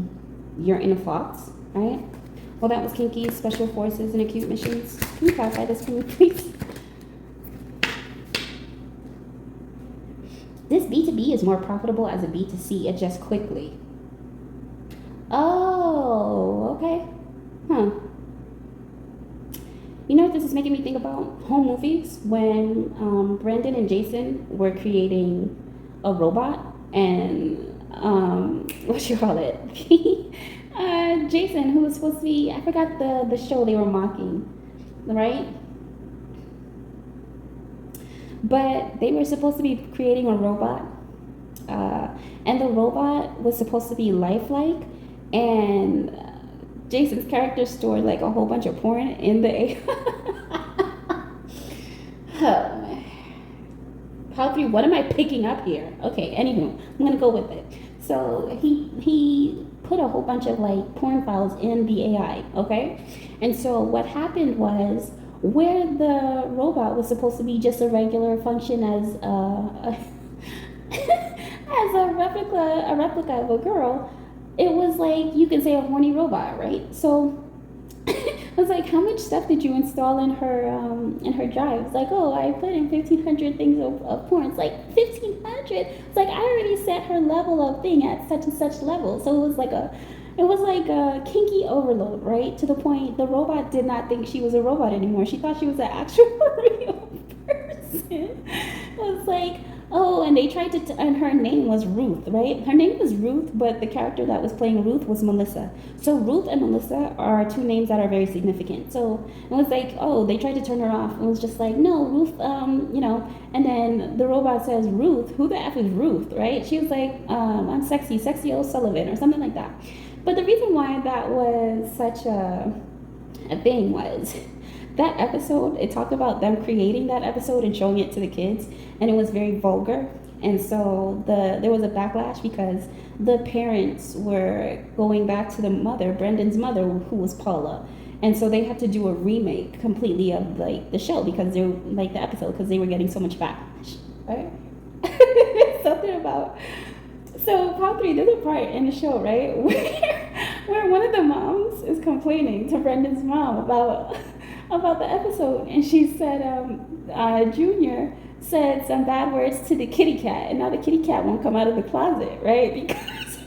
you're in a fox, right? Well, that was kinky, special forces, and acute missions. Can you clarify this for me, please? This B2B is more profitable as a B2C. Adjust quickly. Oh, okay. Huh. You know what this is making me think about? Home movies, when Brendan and Jason were creating a robot, and what you call it? Jason, who was supposed to be, I forgot the show they were mocking, right? But they were supposed to be creating a robot, and the robot was supposed to be lifelike, and Jason's character stored like a whole bunch of porn in the How three? What am I picking up here? Okay, anywho, I'm gonna go with it. So he put a whole bunch of like porn files in the AI, okay? And so what happened was, where the robot was supposed to be just a regular function as as a replica of a girl, it was like, you can say, a horny robot, right? So I was like, how much stuff did you install in her drive? It's like, oh, I put in 1,500 things of porn. It's like 1,500. It's like, I already set her level of thing at such and such level. So it was like a kinky overload, right? To the point the robot did not think she was a robot anymore. She thought she was an actual real person. It was like, oh, and they tried to, and her name was Ruth, right? Her name was Ruth, but the character that was playing Ruth was Melissa. So Ruth and Melissa are two names that are very significant. So it was like, oh, they tried to turn her off. It was just like, no, Ruth, and then the robot says, Ruth, who the F is Ruth, right? She was like, I'm sexy O'Sullivan, or something like that. But the reason why that was such a thing was, that episode, it talked about them creating that episode and showing it to the kids, and it was very vulgar. And so there was a backlash because the parents were going back to the mother, Brendan's mother, who was Paula. And so they had to do a remake completely of like the show, because they were like the episode, because they were getting so much backlash, right? Something about, so part 3, there's a part in the show, right, where one of the moms is complaining to Brendan's mom about the episode, and she said Junior said some bad words to the kitty cat, and now the kitty cat won't come out of the closet, right? Because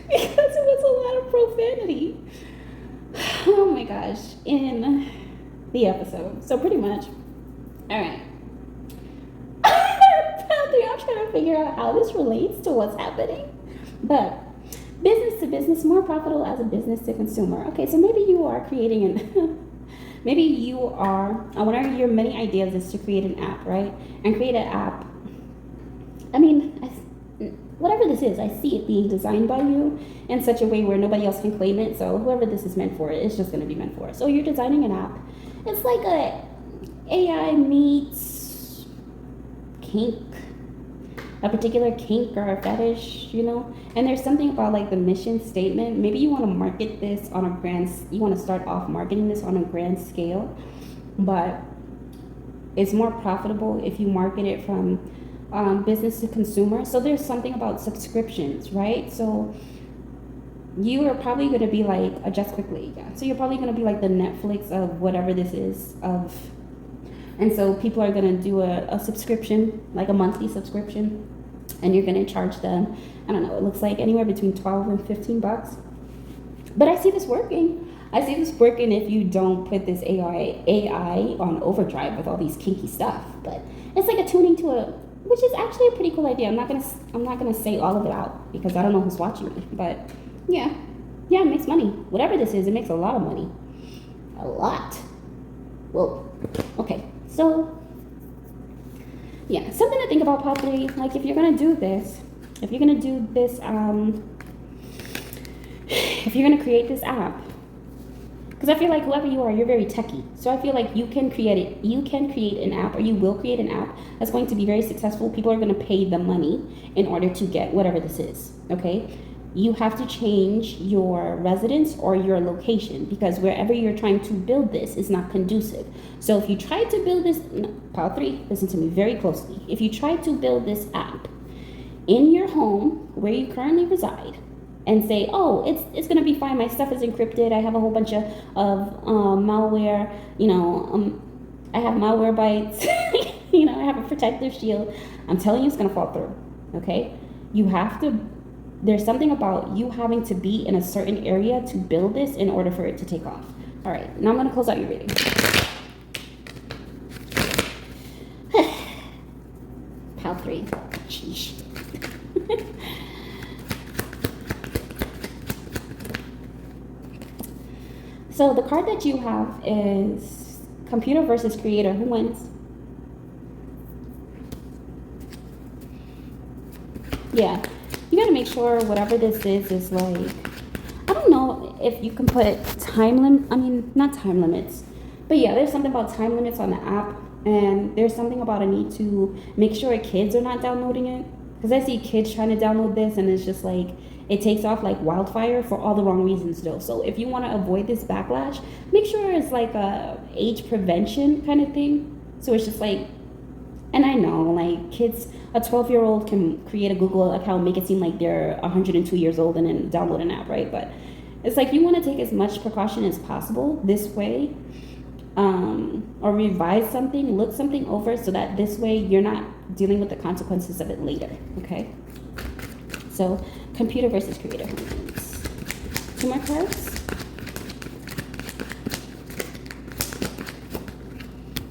it was a lot of profanity. Oh my gosh, in the episode. So pretty much, all right. I'm trying to figure out how this relates to what's happening, but business to business, more profitable as a business to consumer. Okay, so maybe you are creating an maybe you are, one of your many ideas is to create an app, right? And create an app. I mean, whatever this is, I see it being designed by you in such a way where nobody else can claim it. So whoever this is meant for, it's just going to be meant for. So you're designing an app. It's like a AI meets kink, a particular kink or a fetish, and there's something about like the mission statement. Maybe you want to market this on a you want to start off marketing this on a grand scale, but it's more profitable if you market it from business to consumer. So there's something about subscriptions, right? So you are probably going to be like, adjust quickly, yeah. So you're probably going to be like the Netflix of whatever this is of. And so people are going to do a subscription, like a monthly subscription, and you're going to charge them, I don't know, it looks like anywhere between $12 and $15. But I see this working. I see this working if you don't put this AI on overdrive with all these kinky stuff. But it's like attuning to which is actually a pretty cool idea. I'm not gonna say all of it out because I don't know who's watching me. But yeah, it makes money. Whatever this is, it makes a lot of money. A lot. Whoa. Okay. So, yeah, something to think about probably, like if you're going to do this, if you're going to create this app, Because I feel like whoever you are, you're very techy. So I feel like you can create it. You can create an app, or you will create an app that's going to be very successful. People are going to pay the money in order to get whatever this is. Okay, you have to change your residence or your location, because wherever you're trying to build this is not conducive. So if you try to build this, pile 3, listen to me very closely. If you try to build this app in your home where you currently reside, and say, oh, it's gonna be fine. My stuff is encrypted. I have a whole bunch of malware. I have malware bytes. I have a protective shield. I'm telling you, it's gonna fall through. Okay, you have to. There's something about you having to be in a certain area to build this in order for it to take off. All right, now I'm gonna close out your reading. Pile 3. Sheesh. So the card that you have is computer versus creator. Who wins? Yeah, you gotta make sure whatever this is like, I don't know if you can put not time limits, but yeah, there's something about time limits on the app, and there's something about a need to make sure kids are not downloading it, because I see kids trying to download this, and it's just like, it takes off like wildfire for all the wrong reasons though. So if you want to avoid this backlash, make sure it's like a age prevention kind of thing. So it's just like, and I know like kids, a 12-year-old can create a Google account, make it seem like they're 102 years old and then download an app, right? But it's like you want to take as much precaution as possible this way, or revise something, look something over, so that this way you're not dealing with the consequences of it later, okay? So computer versus creator. 2 more cards.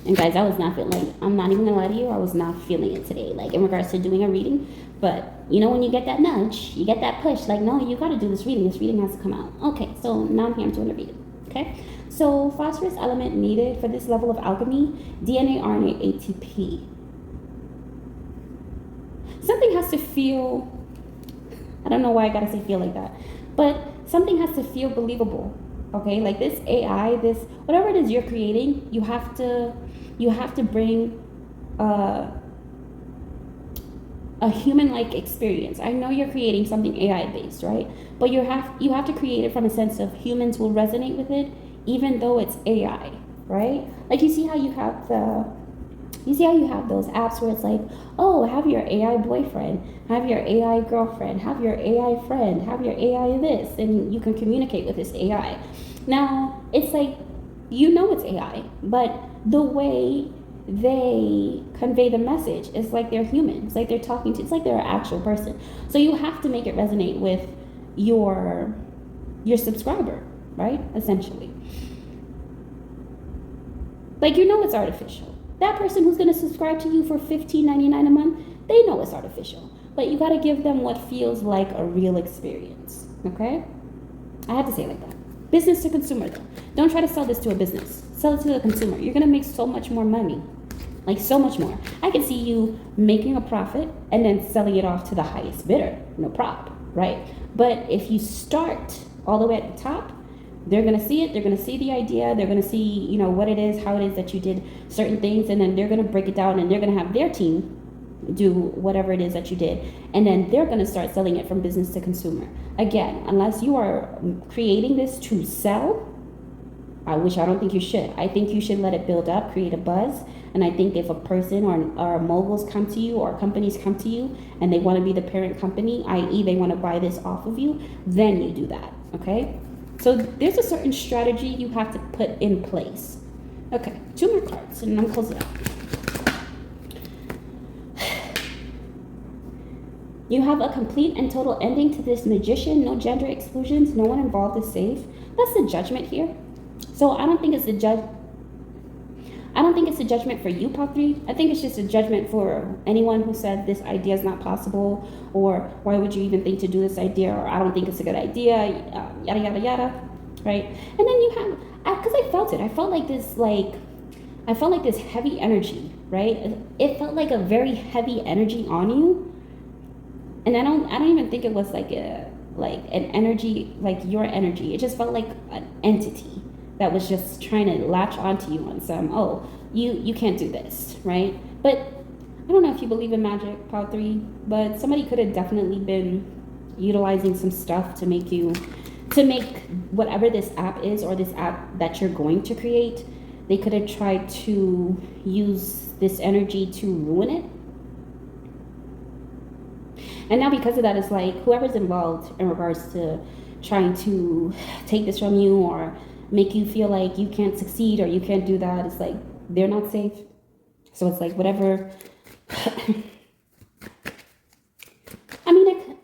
And guys, I was not feeling, I'm not even gonna lie to you, I was not feeling it today, like in regards to doing a reading. But when you get that nudge, you get that push, like, no, you gotta do this reading has to come out. Okay, so now I'm here, I'm doing a reading, okay? So phosphorus element needed for this level of alchemy, DNA, RNA, ATP. Something has to feel, I don't know why I gotta say feel like that, but something has to feel believable, okay? Like this AI, this, whatever it is you're creating, you have to bring a human-like experience. I know you're creating something AI-based, right? But you have to create it from a sense of humans will resonate with it, even though it's AI, right? Like you see how you have those apps where it's like, oh, have your AI boyfriend, have your AI girlfriend, have your AI friend, have your AI this, and you can communicate with this AI. Now, it's like, it's AI, but the way they convey the message is like they're human. It's like they're talking to, it's like they're an actual person. So you have to make it resonate with your subscriber, right? Essentially. Like, it's artificial. That person who's going to subscribe to you for $15.99 a month, they know it's artificial. But you got to give them what feels like a real experience, okay? I had to say it like that. Business to consumer, though. Don't try to sell this to a business. Sell it to the consumer. You're going to make so much more money. Like, so much more. I can see you making a profit and then selling it off to the highest bidder. No prop, right? But if you start all the way at the top, they're going to see it. They're going to see the idea. They're going to see, what it is, how it is that you did certain things. And then they're going to break it down, and they're going to have their team do whatever it is that you did. And then they're going to start selling it from business to consumer. Again, unless you are creating this to sell, I don't think you should. I think you should let it build up, create a buzz. And I think if a person or moguls come to you or companies come to you and they want to be the parent company, i.e. they want to buy this off of you, then you do that, okay? So there's a certain strategy you have to put in place. Okay, 2 more cards, and I'm closing out. You have a complete and total ending to this magician. No gender exclusions. No one involved is safe. That's the judgment here. So I don't think it's a judgment for you, Patri. I think it's just a judgment for anyone who said this idea is not possible, or why would you even think to do this idea, or I don't think it's a good idea, yada, yada, yada, right? And then you have, because I felt it. I felt like this heavy energy, right? It felt like a very heavy energy on you. And I don't even think it was like an energy, like your energy. It just felt like an entity, that was just trying to latch onto you on some, oh, you can't do this, right? But I don't know if you believe in magic, Pile 3, but somebody could have definitely been utilizing some stuff to make whatever this app is, or this app that you're going to create, they could have tried to use this energy to ruin it. And now because of that, it's like whoever's involved in regards to trying to take this from you or make you feel like you can't succeed or you can't do that, it's like they're not safe. So it's like whatever. I mean,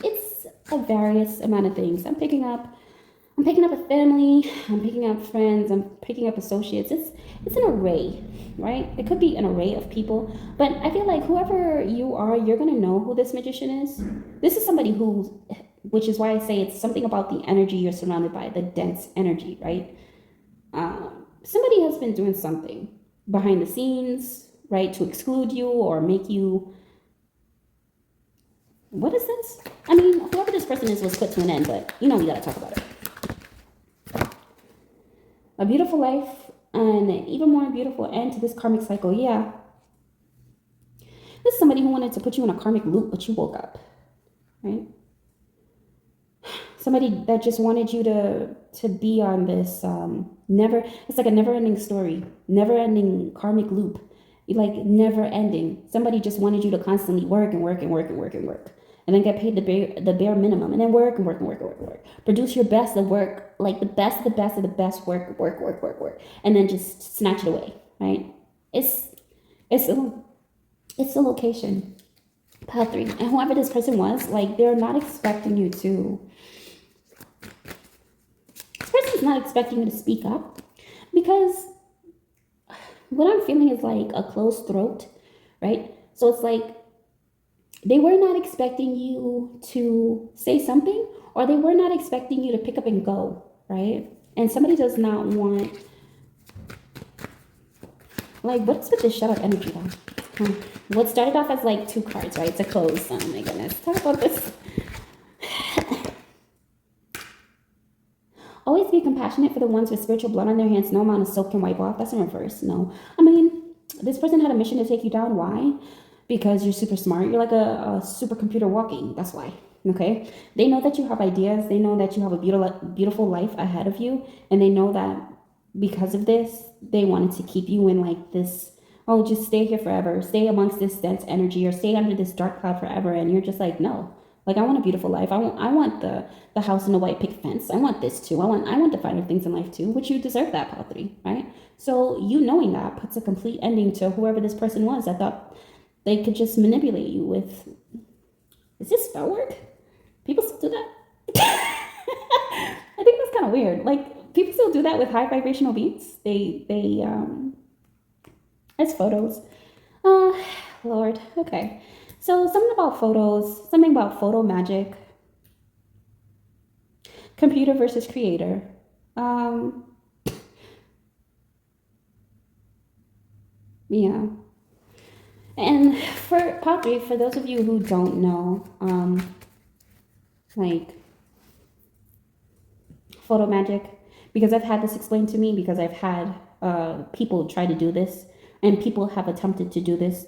it's a various amount of things. I'm picking up a family, I'm picking up friends, I'm picking up associates. It's an array, right? It could be an array of people, but I feel like whoever you are, you're gonna know who this magician is. This is somebody who, which is why I say it's something about the energy you're surrounded by, the dense energy, right? Somebody has been doing something behind the scenes, right, to exclude you or make you. What is this? I mean, whoever this person is was put to an end, but we gotta talk about it. A beautiful life and an even more beautiful end to this karmic cycle. Yeah. This is somebody who wanted to put you in a karmic loop, but you woke up, right? Somebody that just wanted you to be on this it's like a never-ending story, never-ending karmic loop, like never ending. Somebody just wanted you to constantly work and work and work and work and work, and then get paid the bare minimum, and then work and work and work and work and work. Produce your best of work, like the best of the best of the best work, work, work, work, work, and then just snatch it away, right? It's a location. Pile 3. And whoever this person was, like, they're not expecting you to. This person's not expecting you to speak up, because what I'm feeling is like a closed throat, right? So it's like they were not expecting you to say something, or they were not expecting you to pick up and go, right? And somebody does not want, like, what's with this shut up energy though? What started off as like 2 cards, right? To close. Oh my goodness. Talk about this. Always be compassionate for the ones with spiritual blood on their hands. No amount of soap can wipe off. That's in reverse. No. I mean, this person had a mission to take you down. Why? Because you're super smart. You're like a supercomputer walking. That's why. Okay? They know that you have ideas. They know that you have a beautiful life ahead of you. And they know that because of this, they wanted to keep you in like this, oh, just stay here forever. Stay amongst this dense energy, or stay under this dark cloud forever. And you're just like, no. Like, I want a beautiful life. I want the house and the white picket fence. I want this too. I want the finer things in life too, which you deserve that, Pile 3, right? So you knowing that puts a complete ending to whoever this person was. I thought they could just manipulate you with, is this spell work? People still do that? I think that's kind of weird. Like, people still do that with high vibrational beats. They as photos. Lord. Okay. So something about photos, something about photo magic, computer versus creator. Yeah. And for Padre, for those of you who don't know, like photo magic, because I've had this explained to me, because I've had people try to do this, and people have attempted to do this.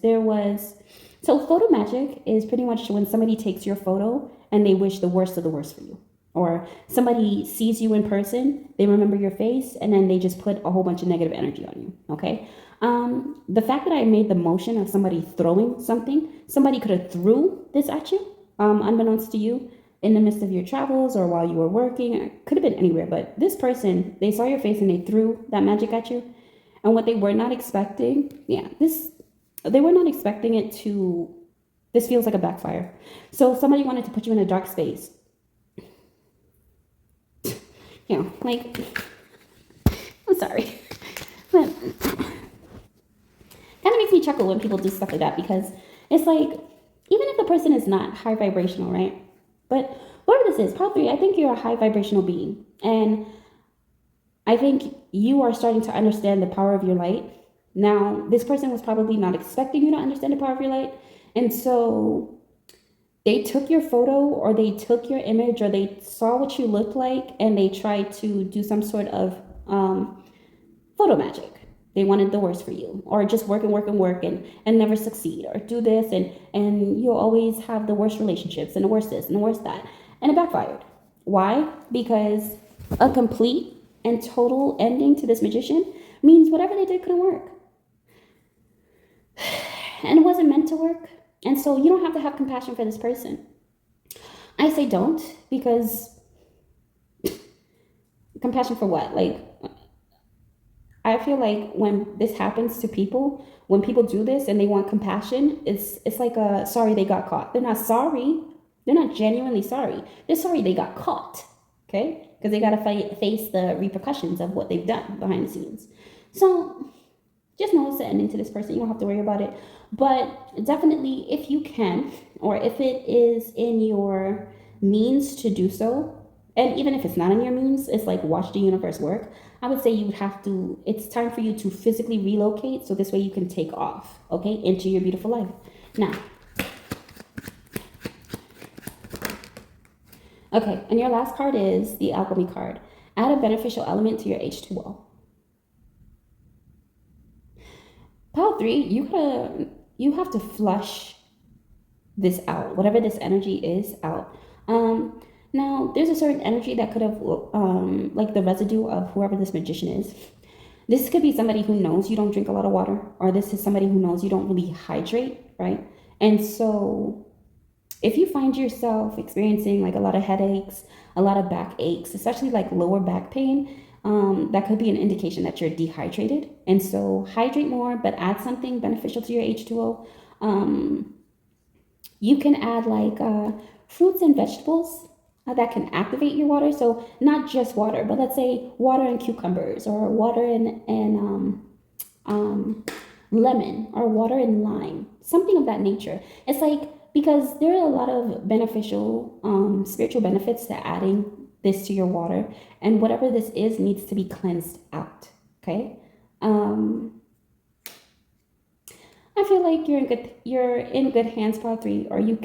So photo magic is pretty much when somebody takes your photo and they wish the worst of the worst for you. Or somebody sees you in person, they remember your face, and then they just put a whole bunch of negative energy on you, okay? The fact that I made the motion of somebody throwing something, somebody could have threw this at you, unbeknownst to you, in the midst of your travels or while you were working. It could have been anywhere, but this person, they saw your face and they threw that magic at you. And what they were not expecting, they were not expecting it to, this feels like a backfire. So somebody wanted to put you in a dark space. Like, I'm sorry. But kind of makes me chuckle when people do stuff like that, because it's like, even if the person is not high vibrational, right? But whatever this is, probably, I think you're a high vibrational being. And I think you are starting to understand the power of your light. Now, this person was probably not expecting you to understand the power of your light. And so They took your photo or they took your image or they saw what you looked like and they tried to do some sort of photo magic. They wanted the worst for you, or just work and work and work and never succeed, or do this and you'll always have the worst relationships and the worst this and the worst that. And it backfired. Why? Because a complete and total ending to this magician means whatever they did couldn't work. And it wasn't meant to work. And so you don't have to have compassion for this person. I say don't, because compassion for what? Like, I feel like when this happens to people, when people do this and they want compassion, it's like a sorry they got caught. They're not sorry. They're not genuinely sorry. They're sorry they got caught. Okay? Because they got to face the repercussions of what they've done behind the scenes. So just know it's the ending to this person. You don't have to worry about it. But definitely, if you can, or if it is in your means to do so, and even if it's not in your means, it's like watch the universe work. I would say you would have to, it's time for you to physically relocate so this way you can take off, okay, into your beautiful life. Now, okay, and your last card is the alchemy card. Add a beneficial element to your H2O. Pile 3, you have to flush this out, whatever this energy is, out. Now, there's a certain energy that could have, like the residue of whoever this magician is. This could be somebody who knows you don't drink a lot of water, or this is somebody who knows you don't really hydrate, right? And so, if you find yourself experiencing like a lot of headaches, a lot of back aches, especially like lower back pain, that could be an indication that you're dehydrated. And so, hydrate more, but add something beneficial to your H2O. You can add like fruits and vegetables that can activate your water. So not just water, but let's say water and cucumbers, or water and lemon, or water and lime, something of that nature. It's like, because there are a lot of beneficial spiritual benefits to adding this to your water, and whatever this is needs to be cleansed out. Okay. I feel like you're in good hands, part 3, or you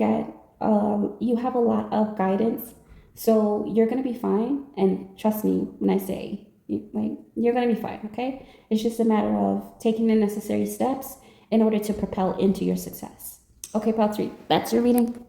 have a lot of guidance, so you're gonna be fine. And trust me when I say, like, you're gonna be fine. Okay, it's just a matter of taking the necessary steps in order to propel into your success. Okay, part 3, that's your reading.